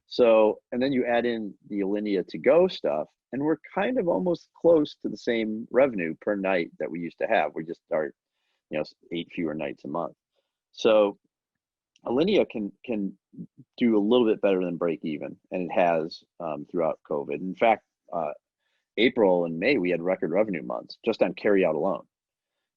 So, and then you add in the Alinea to go stuff, and we're kind of almost close to the same revenue per night that we used to have. We just start, 8 fewer nights a month. So Alinea can do a little bit better than break even, and it has throughout COVID. In fact, April and May, we had record revenue months just on carry out alone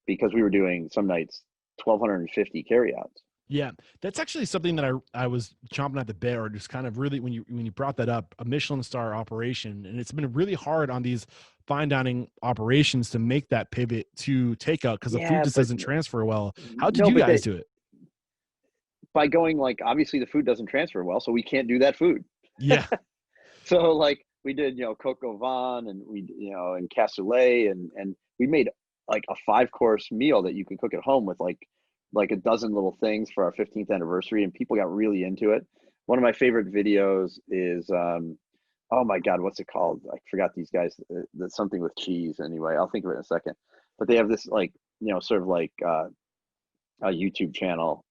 because we were doing some nights 1,250 carry outs. Yeah, that's actually something that I was chomping at the bit, or just kind of really, when you brought that up, a Michelin star operation, and it's been really hard on these fine dining operations to make that pivot to takeout because the food Yeah, just but doesn't transfer well. How did no, you but guys that do it? by going like obviously the food doesn't transfer well, so we can't do that food. Yeah, So like we did, coco van and we, and cassoulet and we made like a 5-course meal that you can cook at home with like a dozen little things for our 15th anniversary, and people got really into it. One of my favorite videos is oh my God, what's it called? I forgot these guys. That's something with cheese. Anyway, I'll think of it in a second. But they have this like, sort of like a YouTube channel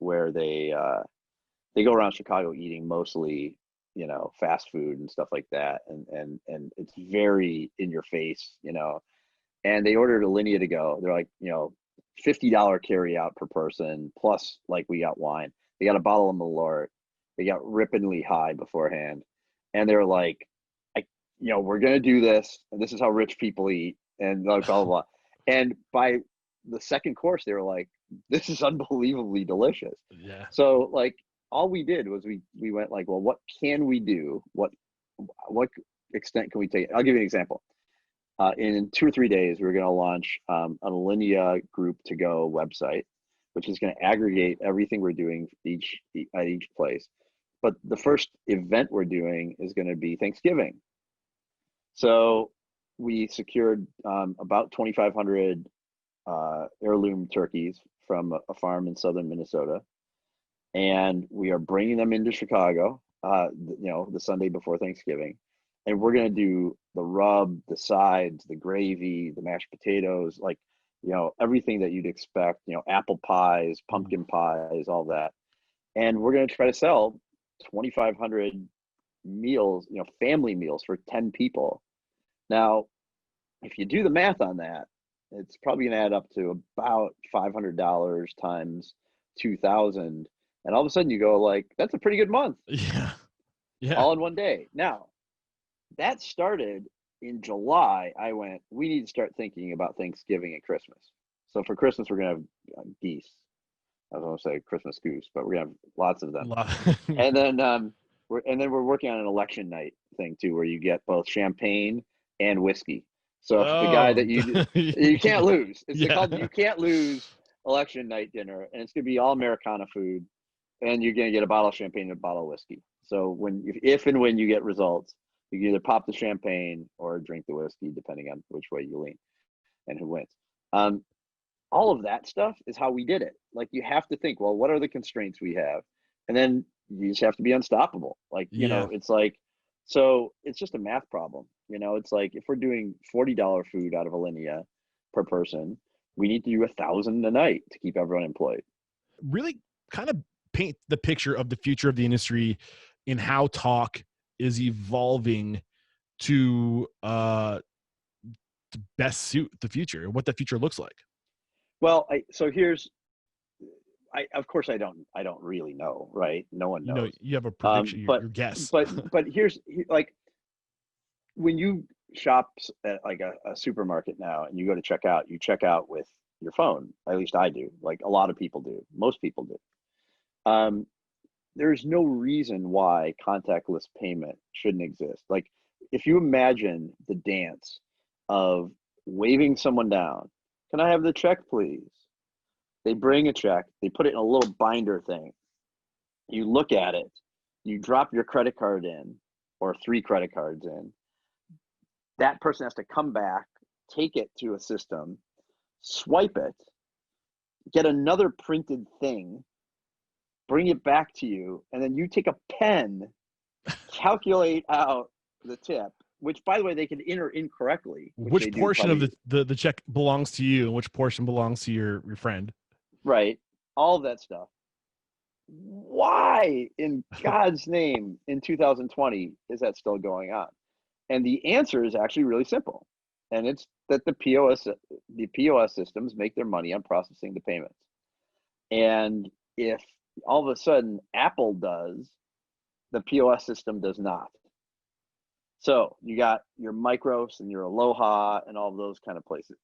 where they go around Chicago eating mostly, fast food and stuff like that, and it's very in your face, And they ordered Alinea to go. They're like, $50 carry out per person plus like we got wine. They got a bottle of Malort. They got rippingly high beforehand, and they're like, we're gonna do this, and this is how rich people eat, and blah blah blah. And by the second course, they were like, this is unbelievably delicious. yeah, So like all we did was we went like, well, what can we do? What extent can we take? I'll give you an example. In 2 or 3 days, we're going to launch an Alinea group to go website, which is going to aggregate everything we're doing at each place. But the first event we're doing is going to be Thanksgiving. So we secured about 2,500 heirloom turkeys from a farm in southern Minnesota, and we are bringing them into Chicago, the Sunday before Thanksgiving, and we're going to do the rub, the sides, the gravy, the mashed potatoes, like, everything that you'd expect, apple pies, pumpkin pies, all that. And we're going to try to sell 2,500 meals, family meals for 10 people. Now, if you do the math on that, it's probably going to add up to about $500 times 2,000. And all of a sudden you go like, that's a pretty good month. yeah, yeah. All in one day. Now, that started in July. I went, we need to start thinking about Thanksgiving and Christmas. So for Christmas, we're going to have geese. I was going to say Christmas goose, but we're going to have lots of them. And then we're working on an election night thing too, where you get both champagne and whiskey. So the guy that you can't lose. It's called You Can't Lose election night dinner, and it's going to be all Americana food, and you're going to get a bottle of champagne and a bottle of whiskey. So if and when you get results, you can either pop the champagne or drink the whiskey, depending on which way you lean and who wins. All of that stuff is how we did it. Like you have to think, well, what are the constraints we have? And then you just have to be unstoppable. Like, it's like, so it's just a math problem. It's like if we're doing $40 food out of Alinea per person, We need to do 1,000 a night to keep everyone employed. Really kind of paint the picture of the future of the industry and how Tock is evolving to best suit the future, what the future looks like. Well, of course I don't really know, right? No one You know, knows. you have a prediction, But your guess. here's like, when you shop at like a supermarket now and you go to check out, you check out with your phone. At least I do. Like a lot of people do. Most people do. Um, there's no reason why contactless payment shouldn't exist. Like, if you imagine the dance of waving someone down, can I have the check, please? They bring a check, they put it in a little binder thing. You look at it, you drop your credit card in, or 3 credit cards in. That person has to come back, take it to a system, swipe it, get another printed thing, bring it back to you, and then you take a pen, calculate out the tip, which, by the way, they can enter incorrectly. Which portion of the check belongs to you and which portion belongs to your friend? Right. All of that stuff. Why in God's name in 2020 is that still going on? And the answer is actually really simple. And it's that the POS systems make their money on processing the payments. And if all of a sudden Apple does, the POS system does not. So you got your Micros and your Aloha and all of those kind of places,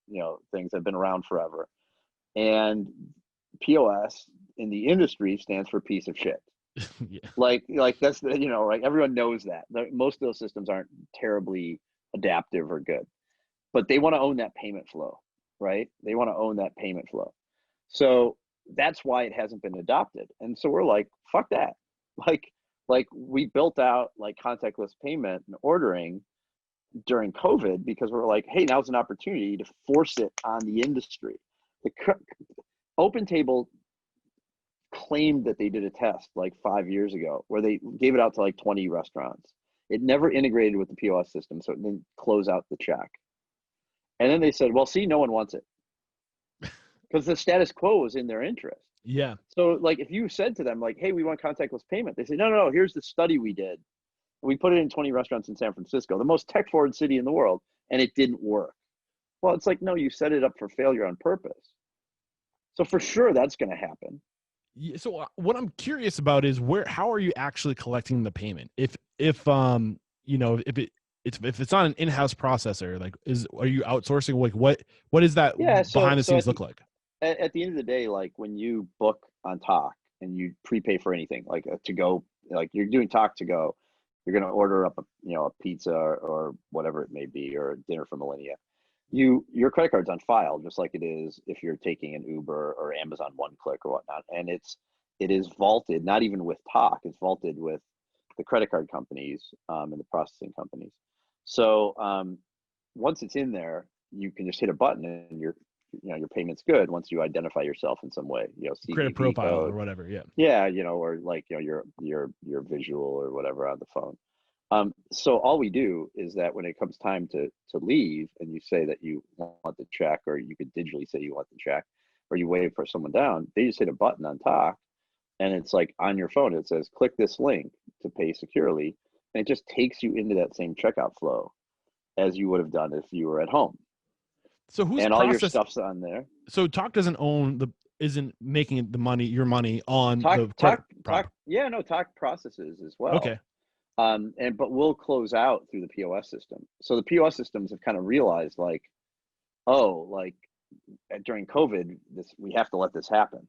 things have been around forever. And POS in the industry stands for piece of shit. Yeah. Like that's right. Everyone knows that. Most of those systems aren't terribly adaptive or good, but they want to own that payment flow, right? They want to own that payment flow. So that's why it hasn't been adopted. And so we're like, fuck that. Like we built out like contactless payment and ordering during COVID because we're like, hey, now's an opportunity to force it on the industry. The OpenTable claimed that they did a test like 5 years ago where they gave it out to like 20 restaurants. It never integrated with the POS system, so it didn't close out the check. And then they said, well, see, no one wants it because the status quo was in their interest. Yeah. So like if you said to them like, hey, we want contactless payment, they say, no, here's the study we did. We put it in 20 restaurants in San Francisco, the most tech forward city in the world, and it didn't work. Well, it's like, no, you set it up for failure on purpose. So for sure that's going to happen. Yeah, so what I'm curious about is how are you actually collecting the payment? If it's on an in-house processor, like are you outsourcing? Like what is that behind the scenes look like? At the end of the day, like when you book on Tock and you prepay for anything like a to go, like you're doing Tock to go, you're going to order up a pizza or whatever it may be, or a dinner from Alinea. Your credit card's on file just like it is if you're taking an Uber or Amazon One Click or whatnot, and it is vaulted, not even with Tock, it's vaulted with the credit card companies and the processing companies. So once it's in there, you can just hit a button and your payment's good once you identify yourself in some way, CVV Credit profile code or whatever. or like your visual or whatever on the phone. So all we do is that when it comes time to leave and you say that you want the check, or you could digitally say you want the check, or you wave for someone down, they just hit a button on Tock and it's like on your phone, it says, click this link to pay securely. And it just takes you into that same checkout flow as you would have done if you were at home. So all your stuff's on there. So Tock isn't making your money on Tock. Yeah, no, Tock processes as well. Okay. But we'll close out through the POS system. So the POS systems have kind of realized like, during COVID, we have to let this happen.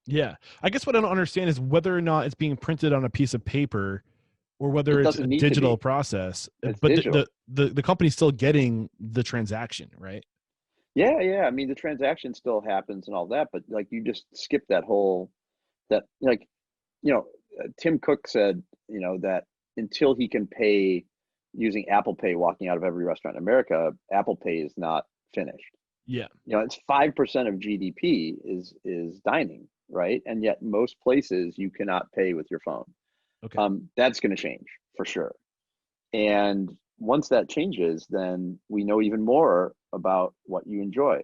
Yeah. I guess what I don't understand is whether or not it's being printed on a piece of paper or whether it's a digital process. It's but digital. The company's still getting the transaction, right? Yeah. I mean, the transaction still happens and all that, but like you just skip that whole Tim Cook said, that until he can pay using Apple Pay walking out of every restaurant in America, Apple Pay is not finished. Yeah. It's 5% of GDP is dining, right? And yet most places you cannot pay with your phone. Okay. That's going to change for sure. And once that changes, then we know even more about what you enjoy.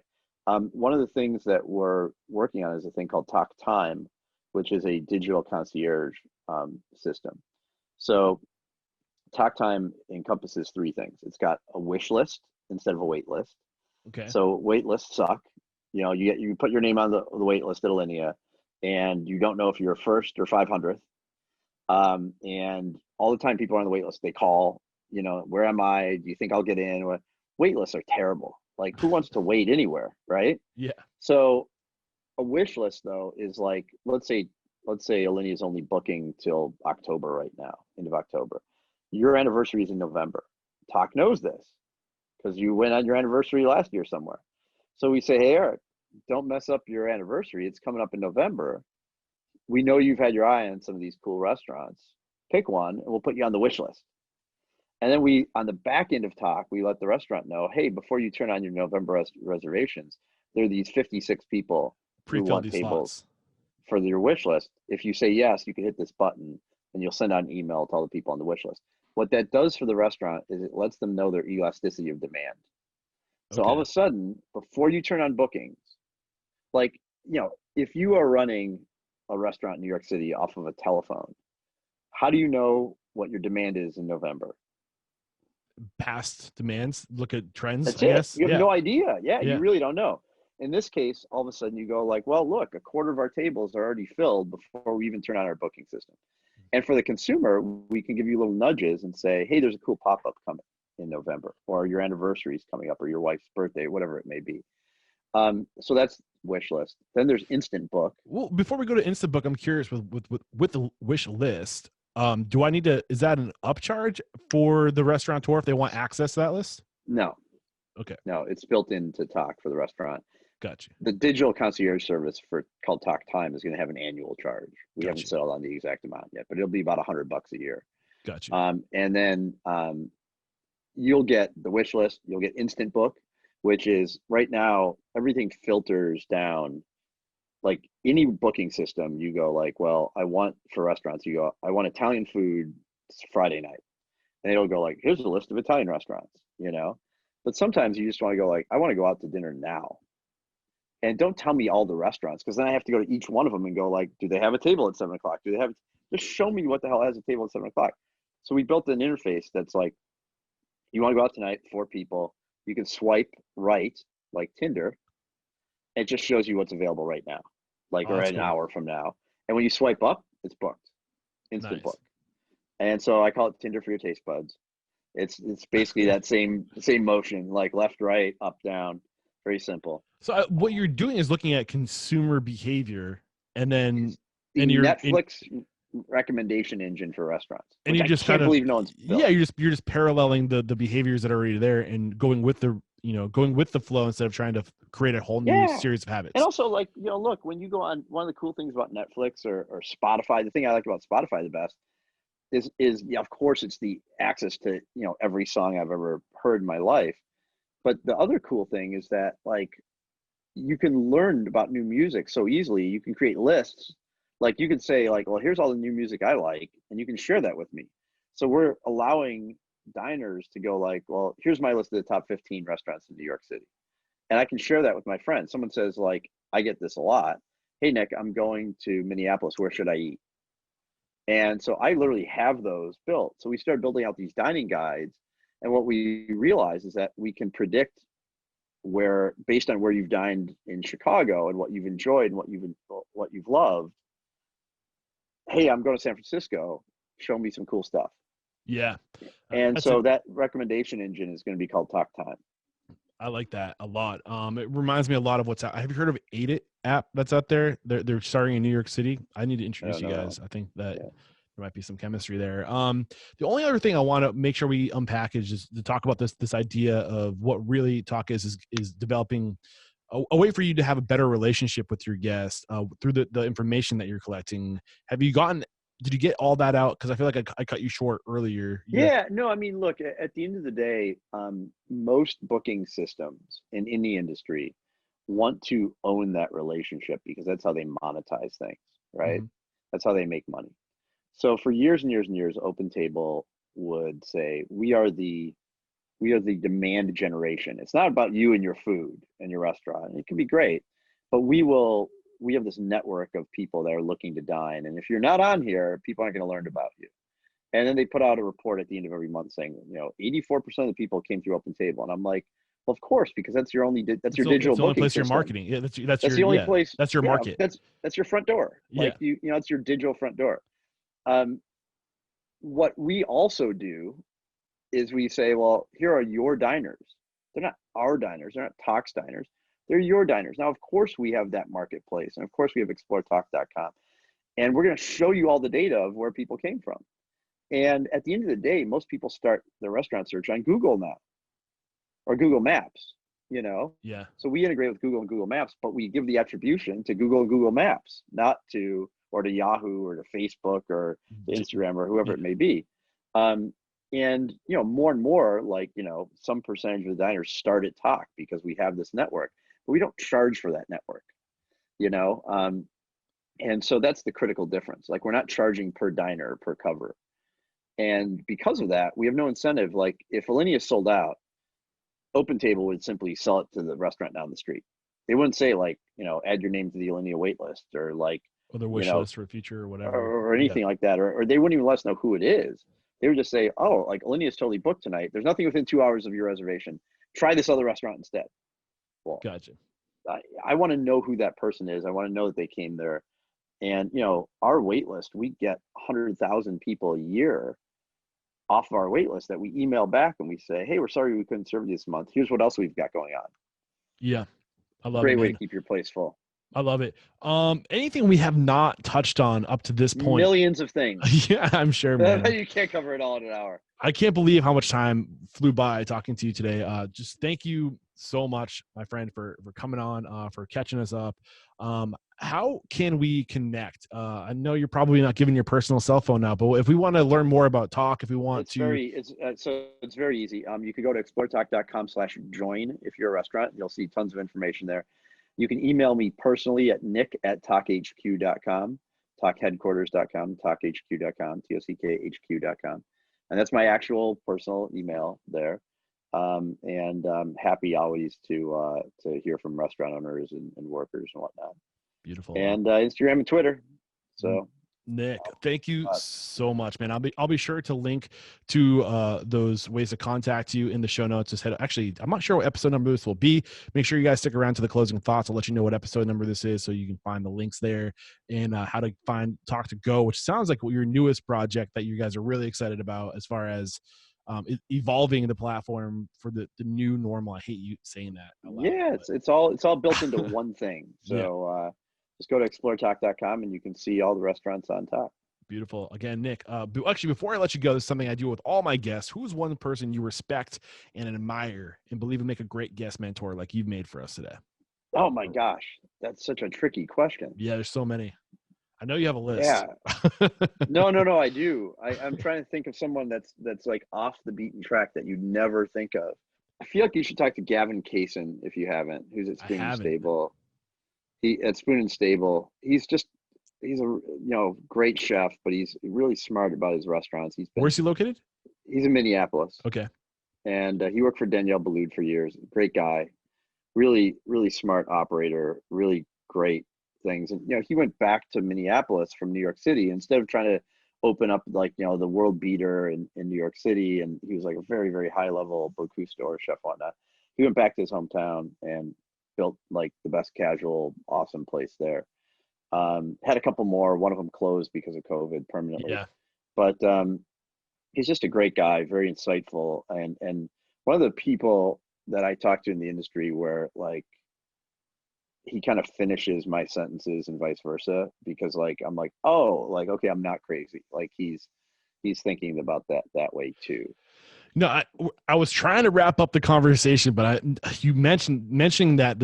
One of the things that we're working on is a thing called Tock Time, which is a digital concierge system. So Tock Time encompasses three things. It's got a wish list instead of a wait list. Okay. So wait lists suck. You know, you put your name on the wait list at Alinea, and you don't know if you're first or 500th. And all the time people are on the wait list, they call, you know, where am I? Do you think I'll get in? Wait lists are terrible. Like, who wants to wait anywhere, right? Yeah. So a wish list though is like, let's say Alinea is only booking till October right now, end of October. Your anniversary is in November. Tock knows this because you went on your anniversary last year somewhere. So we say, hey, Eric, don't mess up your anniversary. It's coming up in November. We know you've had your eye on some of these cool restaurants. Pick one and we'll put you on the wish list. And then we, on the back end of Tock, we let the restaurant know, hey, before you turn on your November reservations, there are these 56 people who want tables slots for your wish list. If you say yes, you can hit this button and you'll send out an email to all the people on the wish list. What that does for the restaurant is it lets them know their elasticity of demand. So all of a sudden, before you turn on bookings, like, you know, if you are running a restaurant in New York City off of a telephone, how do you know what your demand is in November? Past demands, look at trends. That's I it. guess. You have no idea. Yeah, Yeah. you really don't know. In this case, all of a sudden you go like, well, look, a quarter of our tables are already filled before we even turn on our booking system. And for the consumer, we can give you little nudges and say, hey, there's a cool pop-up coming in November, or your anniversary is coming up, or your wife's birthday, whatever it may be. So that's wish list. Then there's instant book. Well, before we go to instant book, I'm curious with the wish list. Do I need to? Is that an upcharge for the restaurateur if they want access to that list? No. Okay. No, it's built into Tock for the restaurant. Gotcha. The digital concierge service called Tock Time is going to have an annual charge. We haven't settled on the exact amount yet, but it'll be about $100 a year. Gotcha. And then you'll get the wish list. You'll get instant book, which is right now everything filters down. Like any booking system, you go like, well, I want for restaurants, you go, I want Italian food Friday night, and it'll go like, here's a list of Italian restaurants, you know. But sometimes you just want to go like, I want to go out to dinner now. And don't tell me all the restaurants, because then I have to go to each one of them and go like, do they have a table at 7 o'clock? Do they have, just show me what the hell has a table at 7 o'clock. So we built an interface that's like, you want to go out tonight, 4 people, you can swipe right, like Tinder. It just shows you what's available right now, like, or an hour from now. And when you swipe up, it's booked, instant book. And so I call it Tinder for your taste buds. It's basically that same motion, like left, right, up, down, very simple. So what you're doing is looking at consumer behavior, and then the Netflix recommendation engine for restaurants. And you just can't believe no one's built. Yeah, you're just paralleling the behaviors that are already there and going with the flow instead of trying to create a whole new series of habits. And also, like, you know, look, when you go on, one of the cool things about Netflix or Spotify, the thing I like about Spotify the best is yeah, of course it's the access to, you know, every song I've ever heard in my life. But the other cool thing is that, like, you can learn about new music so easily. You can create lists. Like, you can say like, well, here's all the new music I like, and you can share that with me. So we're allowing diners to go like, well, here's my list of the top 15 restaurants in New York City. And I can share that with my friends. Someone says like, I get this a lot. Hey, Nick, I'm going to Minneapolis. Where should I eat? And so I literally have those built. So we started building out these dining guides. And what we realize is that we can predict where, based on where you've dined in Chicago and what you've enjoyed and what you've loved. Hey, I'm going to San Francisco. Show me some cool stuff. Yeah. And so that recommendation engine is going to be called Tock Time. I like that a lot. It reminds me a lot of what's out. Have you heard of Ate It app that's out there? They're starting in New York City. I need to introduce you guys. I think that there might be some chemistry there. The only other thing I want to make sure we unpackage is to talk about this idea of what really Tock is developing a way for you to have a better relationship with your guests through the information that you're collecting. Did you get all that out? Because I feel like I cut you short earlier. Yeah, no, I mean, look, at the end of the day, most booking systems in the industry want to own that relationship because that's how they monetize things, right? Mm-hmm. That's how they make money. So for years and years and years, OpenTable would say, we are the We are the demand generation. It's not about you and your food and your restaurant. It can be great, but we have this network of people that are looking to dine. And if you're not on here, people aren't going to learn about you. And then they put out a report at the end of every month saying, 84% of the people came through Open Table. And I'm like, well, of course, because that's your digital the only booking place system. you're marketing. Yeah, that's the your, only yeah, place. that's your market. That's your front door. Like it's your digital front door. What we also do is we say, well, here are your diners. They're not our diners. They're not Tock's diners. They're your diners. Now, of course, we have that marketplace. And of course, we have exploretalk.com. And we're going to show you all the data of where people came from. And at the end of the day, most people start their restaurant search on Google now or Google Maps, Yeah. So we integrate with Google and Google Maps, but we give the attribution to Google and Google Maps, not to Yahoo or to Facebook or to Instagram or whoever it may be. And more and more, like, some percentage of the diners start at Tock because we have this network, but we don't charge for that network, and so that's the critical difference. Like, we're not charging per diner, per cover. And because of that, we have no incentive. Like, if Alinea is sold out, Open Table would simply sell it to the restaurant down the street. They wouldn't say, like, add your name to the Alinea wait list, or like, or their wish list for a future or whatever, or anything like that. Or they wouldn't even let us know who it is. They would just say, oh, like, Alinea is totally booked tonight. There's nothing within 2 hours of your reservation. Try this other restaurant instead. Well, gotcha. I want to know who that person is. I want to know that they came there. And, our wait list, we get 100,000 people a year off of our wait list that we email back and we say, hey, we're sorry we couldn't serve you this month. Here's what else we've got going on. Yeah. I love Great it, way man. to keep your place full. I love it. Anything we have not touched on up to this point? Millions of things. Yeah, I'm sure, man. You can't cover it all in an hour. I can't believe how much time flew by talking to you today. Just thank you so much, my friend, for coming on, for catching us up. How can we connect? I know you're probably not giving your personal cell phone now, but if we want to learn more about Tock, if we want it's very easy. You can go to exploretalk.com/join if you're a restaurant. You'll see tons of information there. You can email me personally at nick@tockhq.com, tockheadquarters.com, tockhq.com, TOCKHQ.com. And that's my actual personal email there. And I'm happy always to hear from restaurant owners and workers and whatnot. Beautiful. And Instagram and Twitter. So Nick, thank you so much, man. I'll be sure to link to those ways to contact you in the show notes. Actually, I'm not sure what episode number this will be. Make sure you guys stick around to the closing thoughts. I'll let you know what episode number this is, so you can find the links there, and how to find Tock to Go, which sounds like your newest project that you guys are really excited about as far as evolving the platform for the new normal. I hate you saying that a lot, yeah, it's all built into one thing. So just go to exploretalk.com and you can see all the restaurants on Tock. Beautiful. Again, Nick, actually, before I let you go, this is something I do with all my guests. Who's one person you respect and admire and believe would make a great guest mentor like you've made for us today? Oh my gosh, that's such a tricky question. Yeah, there's so many. I know you have a list. Yeah. No, I do. I'm trying to think of someone that's like off the beaten track that you'd never think of. I feel like you should talk to Gavin Kaysen if you haven't, who's at Spoon and Stable. At Spoon and Stable, he's a great chef, but he's really smart about his restaurants. Where's he located? He's in Minneapolis. Okay. And he worked for Danielle Boulud for years. Great guy, really, really smart operator, really great things. And he went back to Minneapolis from New York City instead of trying to open up like the world beater in New York City. And he was like a very, very high level Bocuse d'Or chef, whatnot. He went back to his hometown and built like the best casual, awesome place there. Had a couple more. One of them closed because of COVID permanently. Yeah. But he's just a great guy, very insightful, and one of the people that I talk to in the industry where like he kind of finishes my sentences and vice versa, because like I'm like, oh, like, okay, I'm not crazy. Like he's thinking about that way too. No, I was trying to wrap up the conversation, but you mentioning that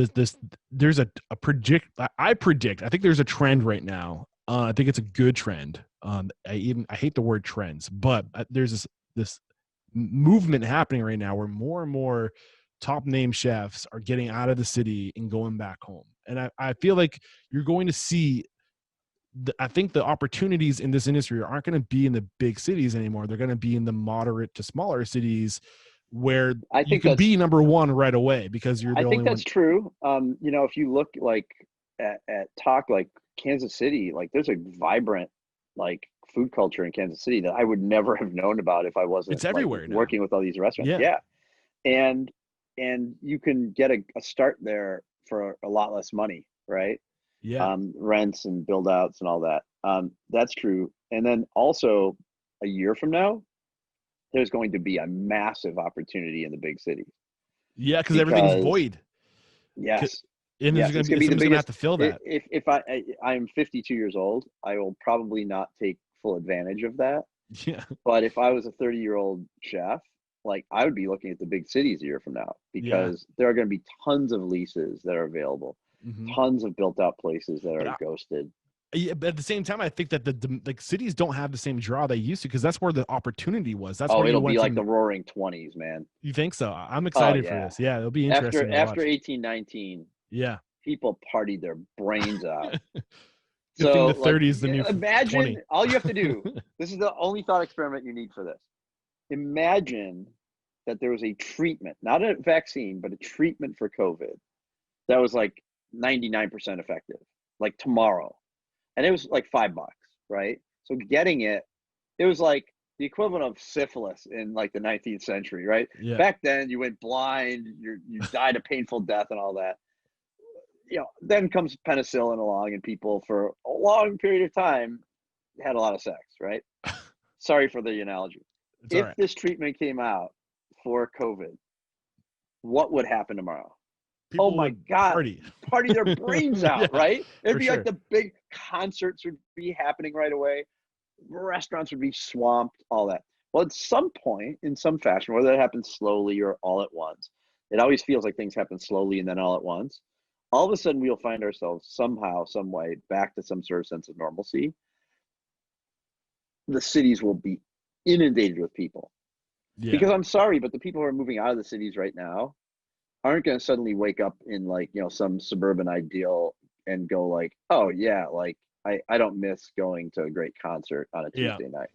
there's a predict. I think there's a trend right now. I think it's a good trend. I hate the word trends, but there's this movement happening right now where more and more top name chefs are getting out of the city and going back home. And I feel like you're going to see, I think the opportunities in this industry aren't going to be in the big cities anymore. They're going to be in the moderate to smaller cities where I you think can that's be number one right away because you're the I only think one. that's true. You know, if you look like at Tock, like Kansas City, like there's a vibrant like food culture in Kansas City that I would never have known about if I wasn't It's like everywhere now. working with all these restaurants. Yeah. Yeah. And you can get a start there for a lot less money, right? Yeah. Rents and build outs and all that. That's true. And then also a year from now, there's going to be a massive opportunity in the big cities Yeah. Because everything's because void. yes, And there's yes, going it's to going be to be the somebody's going to have biggest. to fill that. If I'm 52 years old, I will probably not take full advantage of that. Yeah. But if I was a 30-year-old chef, like I would be looking at the big cities a year from now because there are going to be tons of leases that are available, tons of built out places that are ghosted. Yeah, but at the same time, I think that the like cities don't have the same draw they used to because that's where the opportunity was. That's where you It'll went be like to. the Roaring 20s, man. You think so? I'm Oh excited for yeah. this. Yeah, it'll be interesting to watch. After 1819, Yeah. people partied their brains out. Good thing So the 30 like is the new imagine 20. all you have to do. This is the only thought experiment you need for this. Imagine that there was a treatment, not a vaccine, but a treatment for COVID that was like 99% effective, like tomorrow. And it was like $5, right? So getting it, it was like the equivalent of syphilis in like the 19th century, right? Yeah. Back then you went blind, you died a painful death and all that. You know, then comes penicillin along and people for a long period of time had a lot of sex, right? Sorry for the analogy. It's If all right. this treatment came out for COVID, what would happen tomorrow? People oh my would God, party their brains out, Yeah, right? It'd for be sure. like the big concerts would be happening right away. Restaurants would be swamped, all that. Well, at some point, in some fashion, whether that happens slowly or all at once, it always feels like things happen slowly and then all at once. All of a sudden, we'll find ourselves somehow, some way, back to some sort of sense of normalcy. The cities will be inundated with people. Yeah. Because I'm sorry, but the people who are moving out of the cities right now aren't going to suddenly wake up in like, you know, some suburban ideal and go like, oh yeah, like I don't miss going to a great concert on a Tuesday night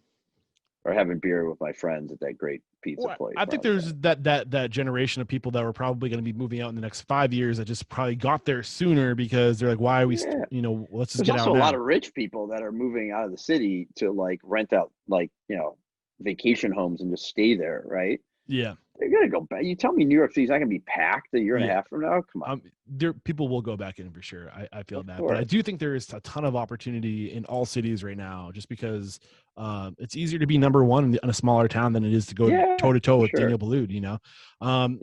or having beer with my friends at that great pizza place. I think there's that generation of people that were probably going to be moving out in the next 5 years that just probably got there sooner because they're like, why are we, let's just get out now. There's also a lot of rich people that are moving out of the city to like rent out like, you know, vacation homes and just stay there, right? Yeah. They're gonna go back. You tell me New York City's not gonna be packed a year and a half from now? Come on. People will go back in for sure. I feel that. Course. But I do think there is a ton of opportunity in all cities right now just because it's easier to be number one in a smaller town than it is to go toe to toe with Daniel Boulud, you know?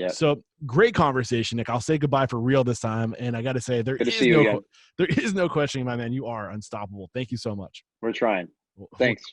So great conversation, Nick. I'll say goodbye for real this time. And I got to say, there is no questioning, my man. You are unstoppable. Thank you so much. We're trying. Thanks.